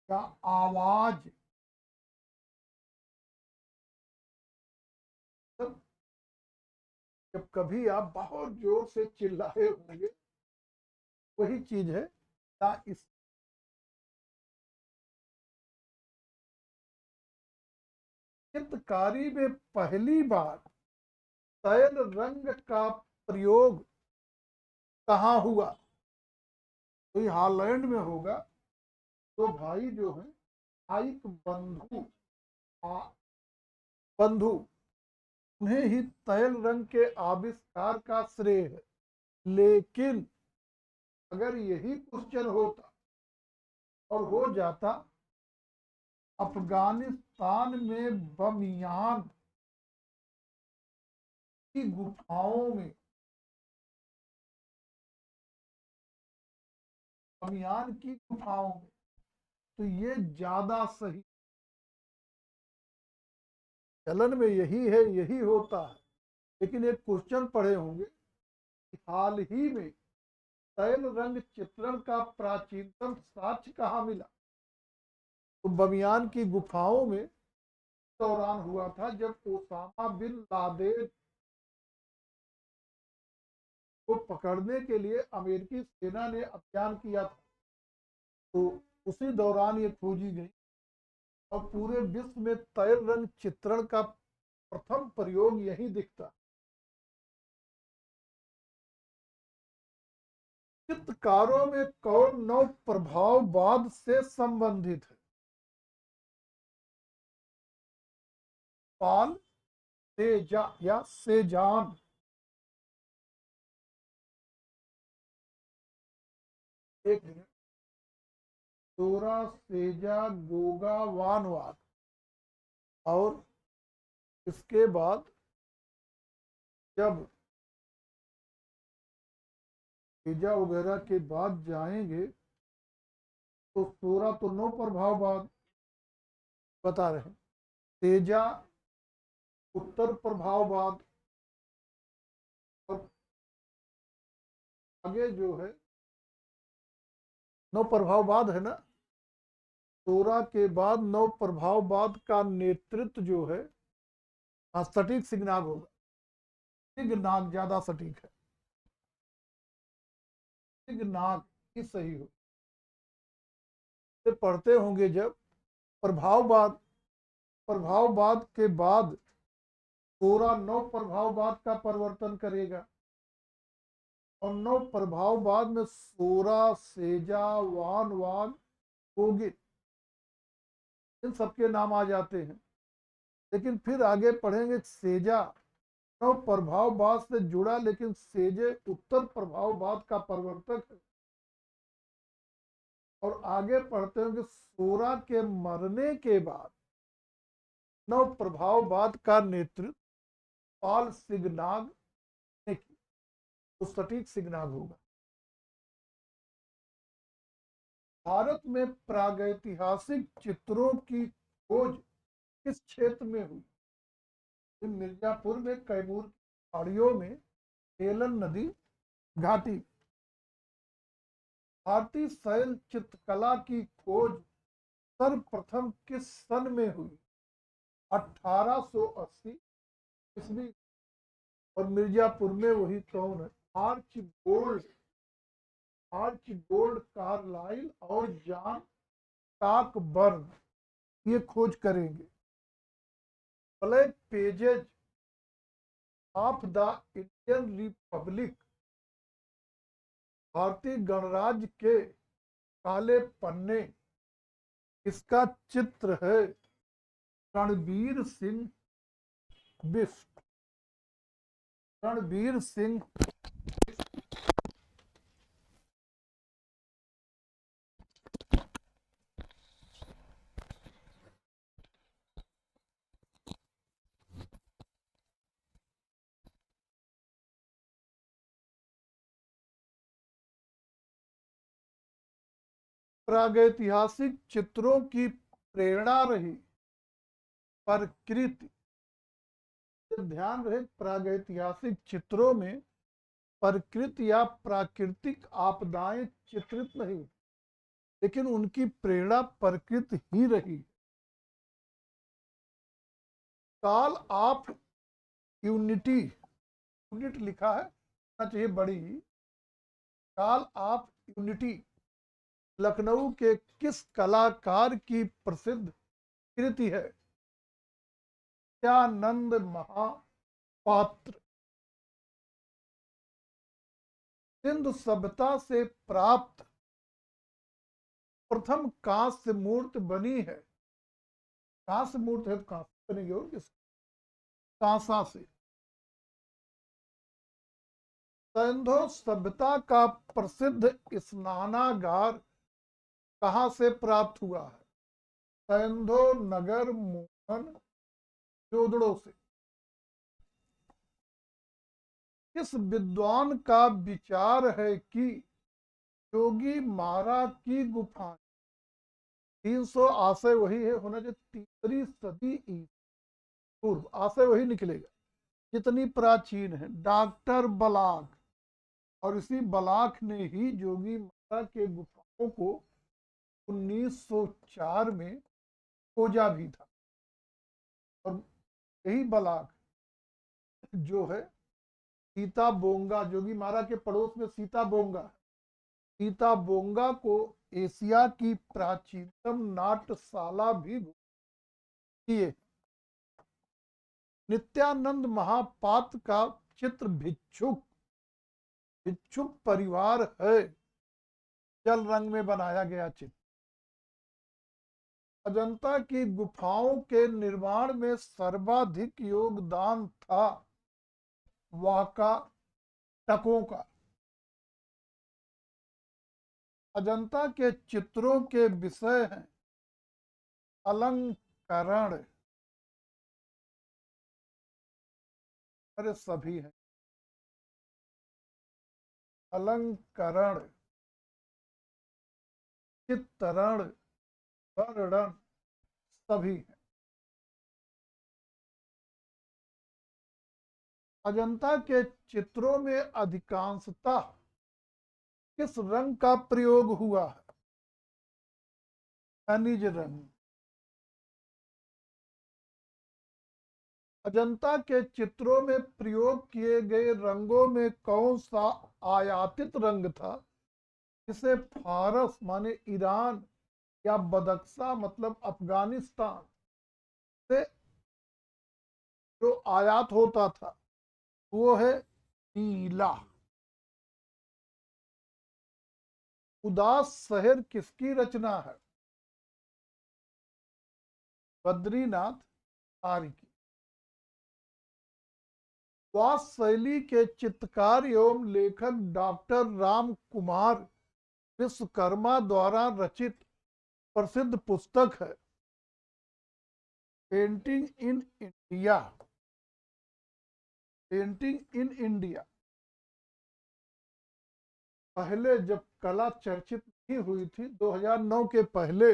A: या आवाज। जब जब कभी आप बहुत जोर से चिल्लाए होंगे, वही चीज है द। चित्रकारी में पहली बार तैल रंग का प्रयोग कहाँ हुआ? तो हॉलैंड में होगा। तो भाई जो है आइक बंधु उन्हें ही तैल रंग के आविष्कार का श्रेय है। लेकिन अगर यही क्वेश्चन होता और हो जाता अफगानिस्तान में बमियान की गुफाओं में, बमियान की गुफाओं में, तो ये ज्यादा सही। चलन में यही है, यही होता है। लेकिन एक क्वेश्चन पढ़े होंगे कि हाल ही में तैल रंग चित्रण का प्राचीनतम साक्ष्य कहाँ मिला? तो बमियान की गुफाओं में दौरान हुआ था, जब ओसामा बिन लादेन को पकड़ने के लिए अमेरिकी सेना ने अभियान किया था। तो उसी दौरान ये खोजी गई। और पूरे विश्व में तैल रंग चित्रण का प्रथम प्रयोग यही दिखता। चित्रकारों में कौन नव प्रभाववाद से संबंधित है? पाल सेजा या सेजान। एक मिनट। सोरा सेजा गोगा वानवाद। और इसके बाद जब सेजा वगैरह के बाद जाएंगे तो सोरा तो नौ प्रभाववाद बता रहे हैं, तेजा उत्तर प्रभाववाद, और आगे जो है नौ प्रभाववाद है ना। सोरा के बाद नौ प्रभाववाद का नेतृत्व जो है सटीक सिग्नाग होगा। सिग्नाग ज्यादा सटीक है, सिग्नाग ही सही हो। पढ़ते होंगे जब प्रभाववाद, प्रभाववाद के बाद पूरा नव प्रभाववाद का परिवर्तन करेगा, और नव प्रभाववाद में सोरा, सेजा, वानवाद, कोगिट, इन सबके नाम आ जाते हैं। लेकिन फिर आगे पढ़ेंगे सेजा नव प्रभाववाद से जुड़ा, लेकिन सेजे उत्तर प्रभाववाद का प्रवर्तक है। और आगे पढ़ते हैं कि सोरा के मरने के बाद नव प्रभाववाद का नेतृत्व पाल सिग्नाग ने किया, तो सटीक सिग्नाग होगा। भारत में प्रागैतिहासिक चित्रों की खोज किस क्षेत्र में हुई? मिर्जापुर में, कैमूर की पहाड़ियों में, हेलन नदी घाटी। भारतीय शैल चित्रकला की खोज सर्वप्रथम किस सन में हुई? 1880 ईस्वी। और मिर्जापुर में वही कौन है? आर्चबोल्ड, आर्चबोल्ड कार्लाइल और जॉन कॉकबर्न ये खोज करेंगे। Black pages of the Indian Republic, भारतीय गणराज्य के काले पन्ने, इसका चित्र है रणबीर सिंह बिष्ट। रणबीर सिंह प्रागैतिहासिक चित्रों की प्रेरणा रही प्रकृति। ध्यान रहे, प्रागैतिहासिक चित्रों में प्रकृति या प्राकृतिक आपदाएं चित्रित नहीं, लेकिन उनकी प्रेरणा प्रकृति ही रही। कॉल ऑफ यूनिटी, यूनिट लिखा है ना, चाहिए बड़ी। कॉल ऑफ यूनिटी लखनऊ के किस कलाकार की प्रसिद्ध कृति है? नित्यानंद महापात्र। सिंधु सभ्यता से प्राप्त प्रथम कांस्य मूर्ति बनी है? कांस्य मूर्ति है तो कांस्य बनेगी और किस? कांसा से। सिंधु सभ्यता का प्रसिद्ध स्नानागार कहां से प्राप्त हुआ है? सिंधु नगर मोहन जोदड़ो से। किस विद्वान का विचार है कि जोगी मारा की गुफा 300 आशय वही है, होना चाहिए 3री सदी ईसा पूर्व, आशय वही निकलेगा जितनी प्राचीन है। डॉक्टर बलाक, और इसी बलाक ने ही जोगी मारा के गुफाओं को 1904 में खोजा भी था। और यही बलाक जो है सीता बोंगा, जोगी मारा के पड़ोस में सीता बोंगा, सीता बोंगा को एशिया की प्राचीनतम नाट्यशाला भी किए। नित्यानंद महापात्र का चित्र भिक्षुक, भिक्षुक परिवार है, जल रंग में बनाया गया चित्र। अजंता की गुफाओं के निर्माण में सर्वाधिक योगदान था वाका टकों का। अजंता के चित्रों के विषय हैं अलंकरण। अरे सभी हैं, अलंकरण, चित्रण, वर्णन, सभी हैं। अजंता के चित्रों में अधिकांशतः किस रंग का प्रयोग हुआ है? खनिज रंग। अजंता के चित्रों में प्रयोग किए गए रंगों में कौन सा आयातित रंग था, जिसे फारस माने ईरान या बदख्शा मतलब अफगानिस्तान से जो आयात होता था, वो है नीला। उदास शहर किसकी रचना है? बद्रीनाथ आर्य की। वास शैली के चित्रकार एवं लेखक डॉक्टर राम कुमार विश्वकर्मा द्वारा रचित प्रसिद्ध पुस्तक है painting in India. Painting in India. पहले जब कला चर्चित नहीं हुई थी 2009 के पहले,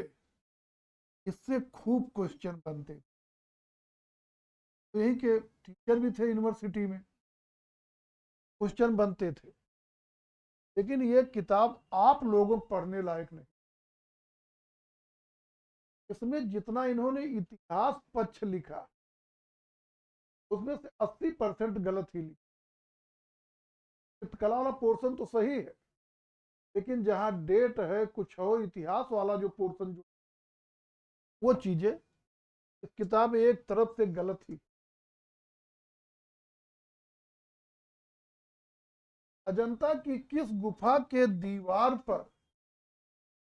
A: इससे खूब क्वेश्चन बनते थे। यही के टीचर भी थे यूनिवर्सिटी में, क्वेश्चन बनते थे। लेकिन ये किताब आप लोगों को पढ़ने लायक नहीं। इसमें जितना इन्होंने इतिहास पक्ष लिखा, उसमें से 80% गलत ही लिखा। चित्रकला वाला पोर्शन तो सही है, लेकिन जहां डेट है कुछ और, इतिहास वाला जो पोर्शन जो, वो चीजें किताब एक तरफ से गलत ही। अजंता की किस गुफा के दीवार पर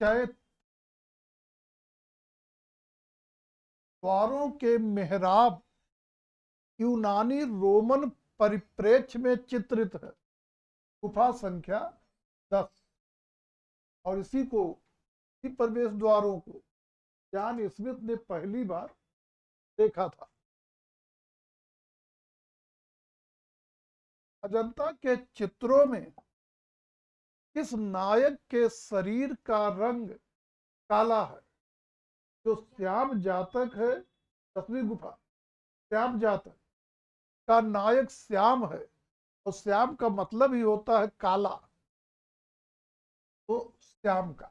A: चैत्य द्वारों के मेहराब यूनानी रोमन परिप्रेक्ष्य में चित्रित है? गुफा संख्या 10। और इसी प्रवेश द्वारों को जॉन स्मिथ ने पहली बार देखा था। अजंता के चित्रों में किस नायक के शरीर का रंग काला है? जो श्याम जातक है, 10वीं गुफा, श्याम जातक का नायक श्याम है, और श्याम का मतलब ही होता है काला, तो श्याम का।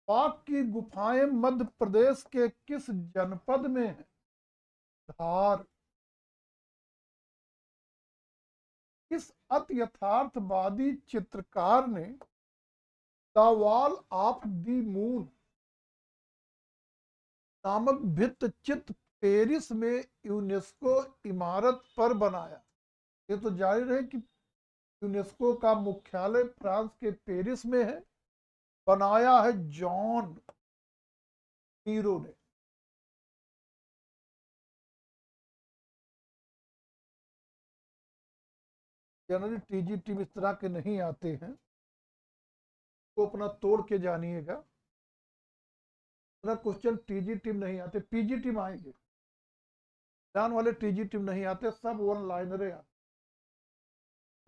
A: पाक की गुफाएं मध्य प्रदेश के किस जनपद में है? धार। किस अति यथार्थवादी चित्रकार ने the wall of the moon नामक भित्त चित्र पेरिस में यूनेस्को इमारत पर बनाया? ये तो जाहिर है कि यूनेस्को का मुख्यालय फ्रांस के पेरिस में है। बनाया है जॉन हीरो ने। जनरली टीजी टीम इस तरह के नहीं आते हैं, तो अपना तोड़ के जानिएगा। इतना क्वेश्चन टीजी टीम नहीं आते, पीजी टीम आएंगे। जान वाले टीजी टीम नहीं आते, सब वन लाइनरे आते।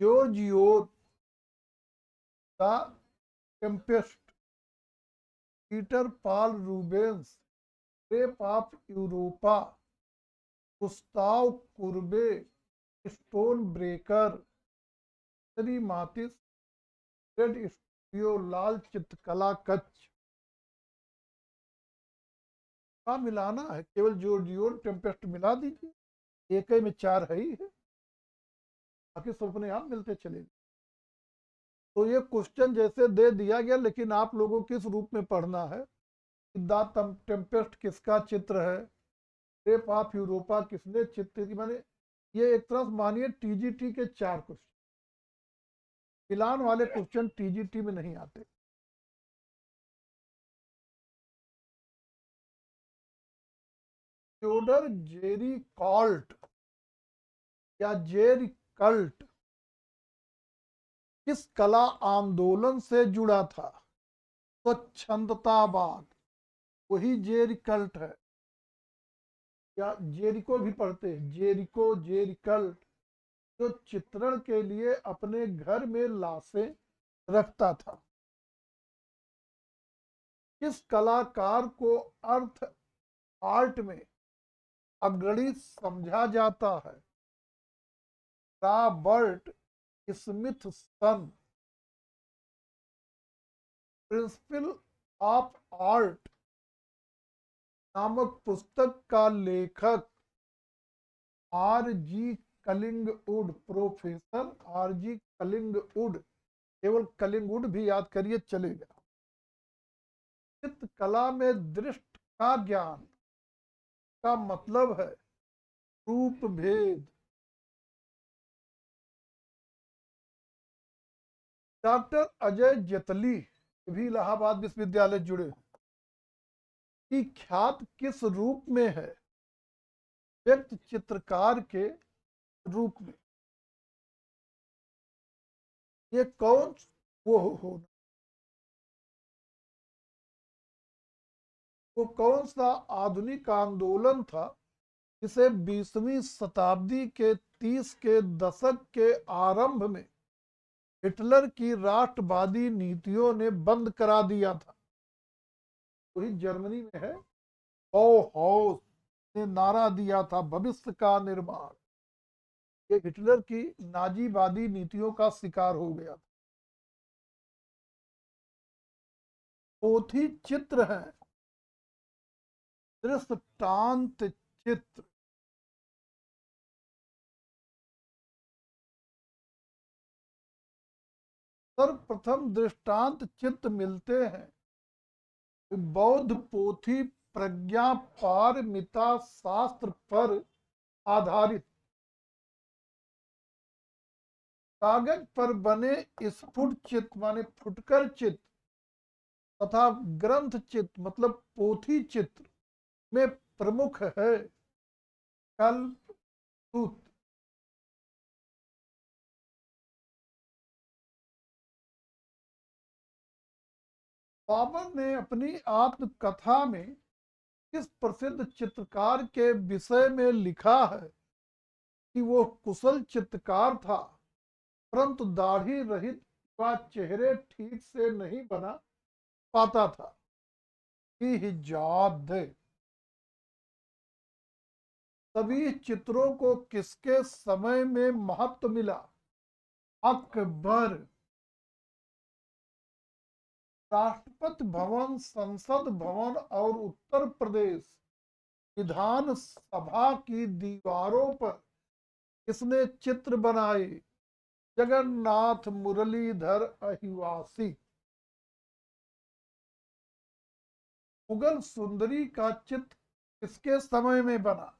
A: Giorgione the Tempest, Peter Paul Rubens grape of Europa, Gustave Courbet stone breaker, Matisse red studio लाल चित्रकला कच्छ। का मिलाना है, केवल जॉर्जियो टेम्पेस्ट मिला दीजिए, एक में 4 है ही है, बाकी सब अपने आप मिलते चले। तो ये क्वेश्चन जैसे दे दिया गया, लेकिन आप लोगों किस रूप में पढ़ना है। द टेम्पेस्ट किसका चित्र है? ग्रेप ऑफ यूरोपा किसने चित्र की? माने ये एक तरफ मानिए टीजीटी के 4 क्वेश्चन, मिलान वाले क्वेश्चन टीजीटी में नहीं आते। थियोडर जेरी कॉल्ट या जेरी कल्ट किस कला आंदोलन से जुड़ा था? स्वच्छंदतावाद, वही जेरी कल्ट है। या जेरिको भी पढ़ते हैं, जेरिको, जेरिकल्ट, जो चित्रण के लिए अपने घर में लाशें रखता था। किस कलाकार को अर्थ आर्ट में अग्रणी समझा जाता है? Robert Smithson. Principle of art नामक पुस्तक का लेखक R.G. कलिंगवुड, professor R.G. कलिंगवुड, केवल कलिंगवुड भी याद करिए चलेगा। चित्रकला में दृष्ट का ज्ञान का मतलब है रूप भेद। डॉक्टर अजय जेतली भी इलाहाबाद विश्वविद्यालय जुड़े हैं कि ख्यात किस रूप में है? व्यक्त चित्रकार के रूप में। ये कौन वो कौन सा आधुनिक आंदोलन था जिसे 20वीं शताब्दी के 30 के दशक के आरंभ में हिटलर की राष्ट्रवादी नीतियों ने बंद करा दिया था? वही जर्मनी में है। हाउस ने नारा दिया था भविष्य का निर्माण। ये हिटलर की नाजीवादी नीतियों का शिकार हो गया था। पोथी चित्र है, दृष्टांत चित्र। सर्वप्रथम दृष्टांत चित्र मिलते हैं बौद्ध पोथी प्रज्ञा पारमिता शास्त्र पर आधारित कागज पर बने स्फुट चित्र माने फुटकर चित्र तथा ग्रंथ चित्र मतलब पोथी चित्र में प्रमुख है कल्पसूत्र। बाबर ने अपनी आत्मकथा में किस प्रसिद्ध चित्रकार के विषय में लिखा है कि वो कुशल चित्रकार था परंतु दाढ़ी रहित व चेहरे ठीक से नहीं बना पाता था? हिजाद। सभी चित्रों को किसके समय में महत्व मिला? अकबर। राष्ट्रपति भवन, संसद भवन और उत्तर प्रदेश विधान सभा की दीवारों पर किसने चित्र बनाए? जगन्नाथ मुरलीधर अहिवासी। मुगल सुंदरी का चित्र किसके समय में बना?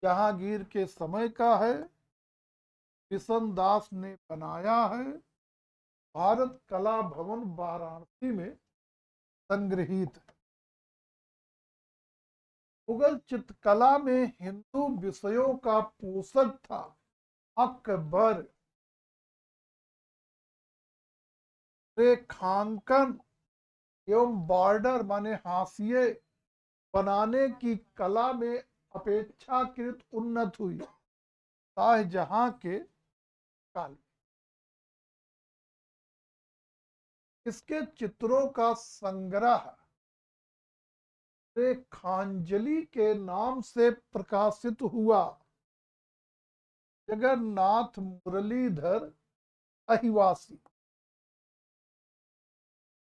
A: जहांगीर के समय का है। बिशन दास ने बनाया है। भारत कला भवन वाराणसी में संग्रहित है। मुगल चित्रकला में हिंदू विषयों का पोषक था अकबर। रेखांकन एवं बॉर्डर माने हाशिए बनाने की कला में अपेक्षाकृत उन्नत हुई शाहजहां के काल। इसके चित्रों का संग्रह रेखांजलि के नाम से प्रकाशित हुआ। जगन्नाथ मुरलीधर अहिवासी।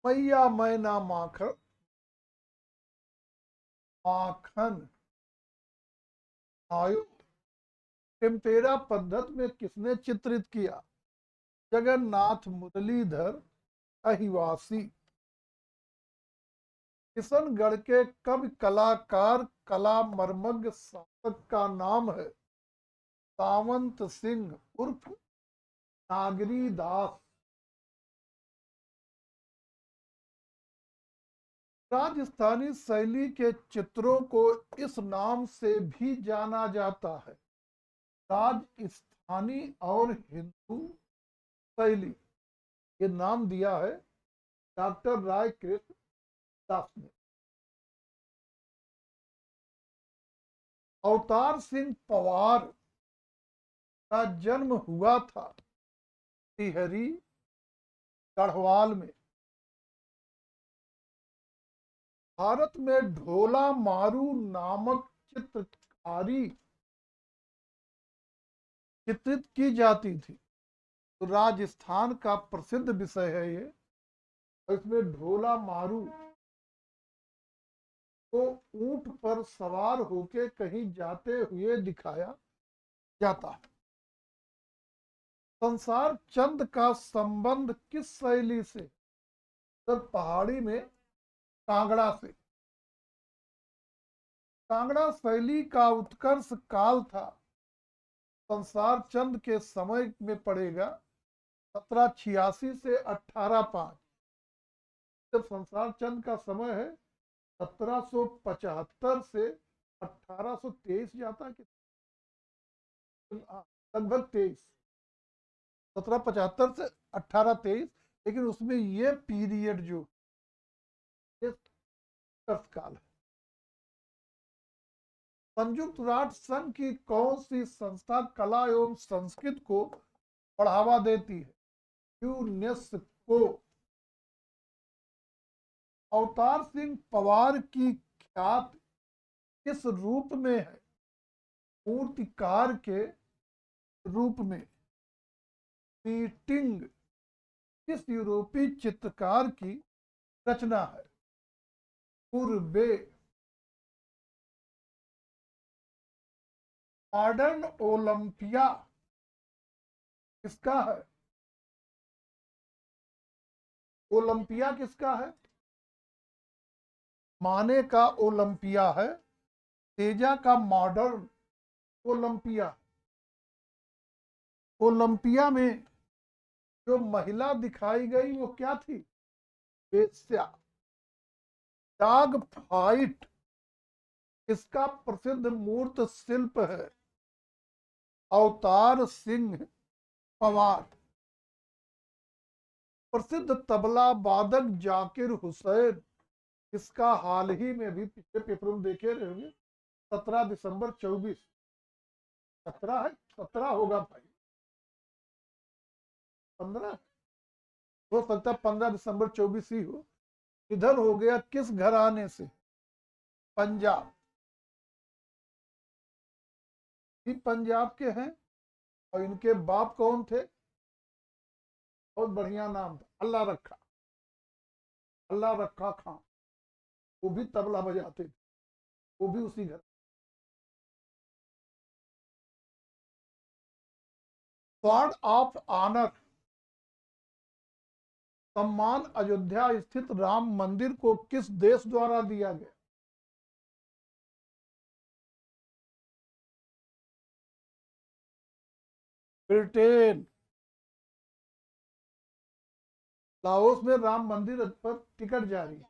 A: मैया मैना माखन माखन आयु टेम्पेरा पद्धति में किसने चित्रित किया? जगन्नाथ मुरलीधर अहिवासी। किशनगढ़ के कवि कलाकार कला मर्मज्ञ शासक का नाम है सावंत सिंह उर्फ नागरी दास। राजस्थानी शैली के चित्रों को इस नाम से भी जाना जाता है राजस्थानी और हिंदू शैली। ये नाम दिया है डॉक्टर राय कृष्ण दास ने। अवतार सिंह पवार का जन्म हुआ था टिहरी गढ़वाल में। भारत में ढोला मारू नामक चित्रकारी चित्रित की जाती थी। तो राजस्थान का प्रसिद्ध विषय है ये। इसमें ढोला मारू को ऊंट पर सवार होके कहीं जाते हुए दिखाया जाता है। संसार चंद का संबंध किस शैली से? सर पहाड़ी में कांगड़ा से। कांगड़ा शैली का उत्कर्ष काल था। संसार चंद के समय में पड़ेगा 1786 से 1805। जब संसार चंद का समय है 1775 से 1823 जाता है कि लगभग 23, 1775 से 1823, लेकिन उसमें ये पीरियड जो ये काल है। संयुक्त राष्ट्र संघ की कौन सी संस्था कला एवं संस्कृत को बढ़ावा देती है? यूनेस्को। अवतार सिंह पवार की ख्याति किस रूप में है? मूर्तिकार के रूप में। मीटिंग किस यूरोपीय चित्रकार की रचना है? पूर्वे। मॉडर्न ओलंपिया किसका है? ओलंपिया किसका है? माने का ओलंपिया है, तेजा का मॉडर्न ओलंपिया। ओलंपिया में जो महिला दिखाई गई वो क्या थी? वेश्या। डाग फाइट इसका प्रसिद्ध मूर्त शिल्प है? अवतार सिंह पवार। प्रसिद्ध तबला वादक जाकिर हुसैन इसका हाल ही में भी पिछले पेपर में देखे रहे होंगे 17 दिसंबर 24, 17 है, 17 होगा भाई, 15 हो सकता है 15 दिसंबर 24 ही हो। इधर हो गया किस घराने से? पंजाब। ये पंजाब के हैं और इनके बाप कौन थे? बहुत बढ़िया नाम था, अल्लाह रखा, अल्लाह रखा खां। वो भी तबला बजाते थे, वो भी उसी घर। स्वॉर्ड ऑफ ऑनर सम्मान अयोध्या स्थित राम मंदिर को किस देश द्वारा दिया गया? ब्रिटेन। लाओस में राम मंदिर पर टिकट जारी है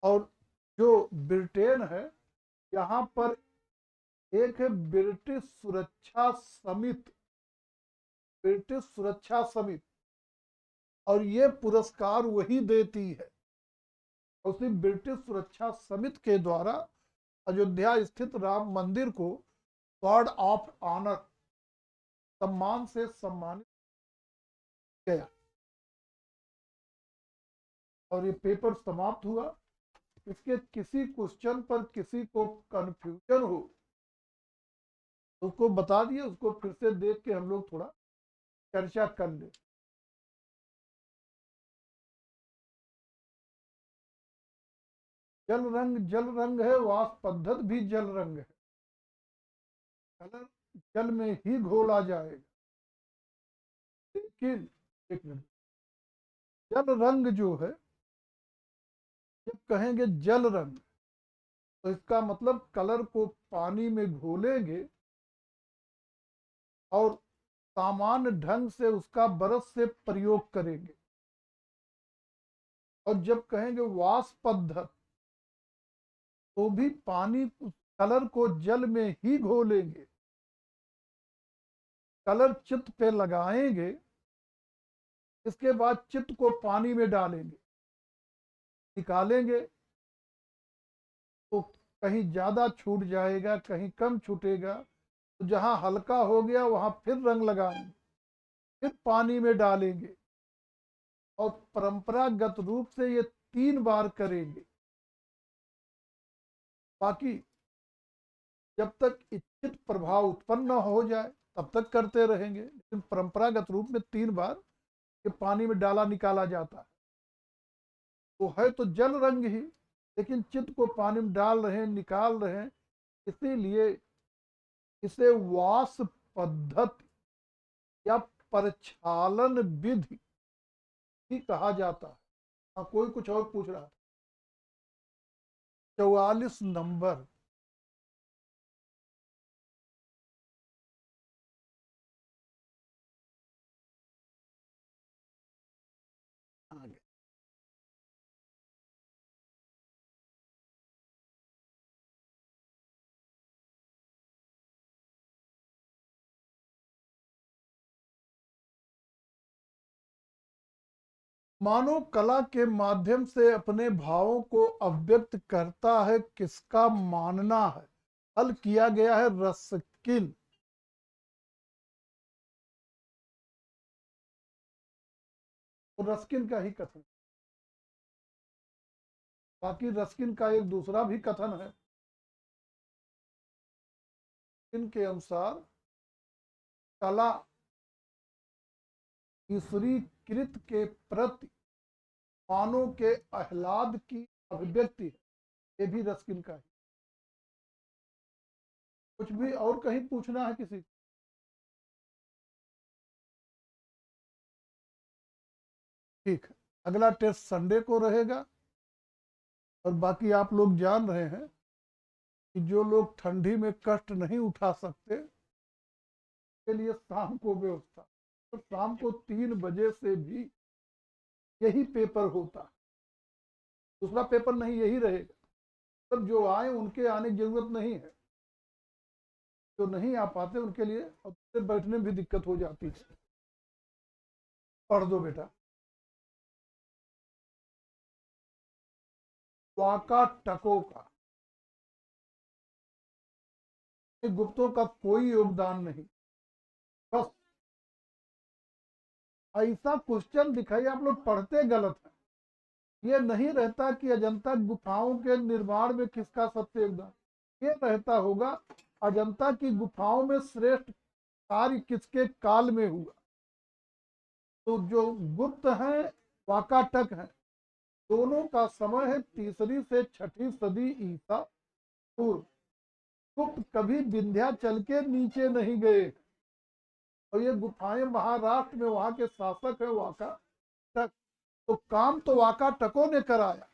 A: और जो ब्रिटेन है यहाँ पर एक है ब्रिटिश सुरक्षा समिति, ब्रिटिश सुरक्षा समिति, और ये पुरस्कार वही देती है। उसी ब्रिटिश सुरक्षा समिति के द्वारा अयोध्या स्थित राम मंदिर को स्वॉर्ड ऑफ ऑनर सम्मान से सम्मानित गया। और ये पेपर समाप्त हुआ। इसके किसी क्वेश्चन पर किसी को कंफ्यूजन हो उसको बता दिए, उसको फिर से देख के हम लोग थोड़ा चर्चा कर ले। जल रंग है, वास पद्धत भी जल रंग है। कलर जल में ही घोला जाएगा, लेकिन एक मिनट, जल रंग जो है, जब कहेंगे जल रंग तो इसका मतलब कलर को पानी में घोलेंगे और सामान्य ढंग से उसका ब्रश से प्रयोग करेंगे। और जब कहेंगे वास पद्धत तो भी पानी कलर को जल में ही घोलेंगे, कलर चित्र पे लगाएंगे, इसके बाद चित्र को पानी में डालेंगे, निकालेंगे तो कहीं ज्यादा छूट जाएगा, कहीं कम छूटेगा। तो जहां हल्का हो गया वहां फिर रंग लगाएंगे, फिर पानी में डालेंगे और परंपरागत रूप से ये 3 बार करेंगे। बाकी जब तक इच्छित प्रभाव उत्पन्न न हो जाए तब तक करते रहेंगे, लेकिन परंपरागत रूप में 3 बार ये पानी में डाला निकाला जाता है। तो है तो जल रंग ही, लेकिन चित्त को पानी में डाल रहे हैं, निकाल रहे हैं, इसीलिए इसे वास पद्धति या प्रक्षालन विधि भी कहा जाता है। हाँ, कोई कुछ और पूछ रहा है। 44 नंबर। आगे। मानव कला के माध्यम से अपने भावों को अभिव्यक्त करता है, किसका मानना है? हल किया गया है रस्किन। तो रस्किन का ही कथन। बाकी रस्किन का एक दूसरा भी कथन है। इनके अनुसार कला ईश्वरीकृत के प्रति मानव के आह्लाद की अभिव्यक्ति है। ये भी रस्किन का है। कुछ भी और कहीं पूछना है किसी? ठीक है, अगला टेस्ट संडे को रहेगा। और बाकी आप लोग जान रहे हैं कि जो लोग ठंडी में कष्ट नहीं उठा सकते के लिए शाम को व्यवस्था, तो शाम को 3 बजे से भी यही पेपर होता है, दूसरा पेपर नहीं, यही रहेगा। तब जो आए उनके आने की जरूरत नहीं है, जो नहीं आ पाते उनके लिए अब बैठने में भी दिक्कत हो जाती है। पढ़ दो बेटा। वाकाटकों का, गुप्तों का कोई योगदान नहीं। बस ऐसा क्वेश्चन दिखाइए, आप लोग पढ़ते गलत है। ये नहीं रहता कि अजंता गुफाओं के निर्माण में किसका सबसे योगदान, ये रहता होगा अजंता की गुफाओं में श्रेष्ठ कार्य किसके काल में हुआ। तो जो गुप्त हैं, वाकाटक हैं, दोनों का समय है 3री से 6ठी सदी ईसा पूर्व। गुप्त कभी विंध्याचल के नीचे नहीं गए, और ये गुफाएं महाराष्ट्र में वहां के शासक है वाकाटक। तो काम तो वाकाटकों ने कराया,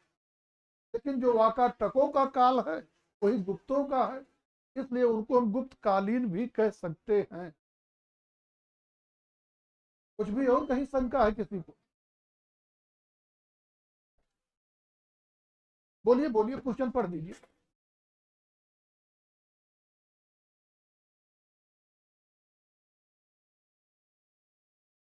A: लेकिन जो वाकाटकों का काल है वही गुप्तों का है, इसलिए उनको हम गुप्त कालीन भी कह सकते हैं। कुछ भी और कहीं शंका है किसी को? बोलिए बोलिए, क्वेश्चन पढ़ दीजिए।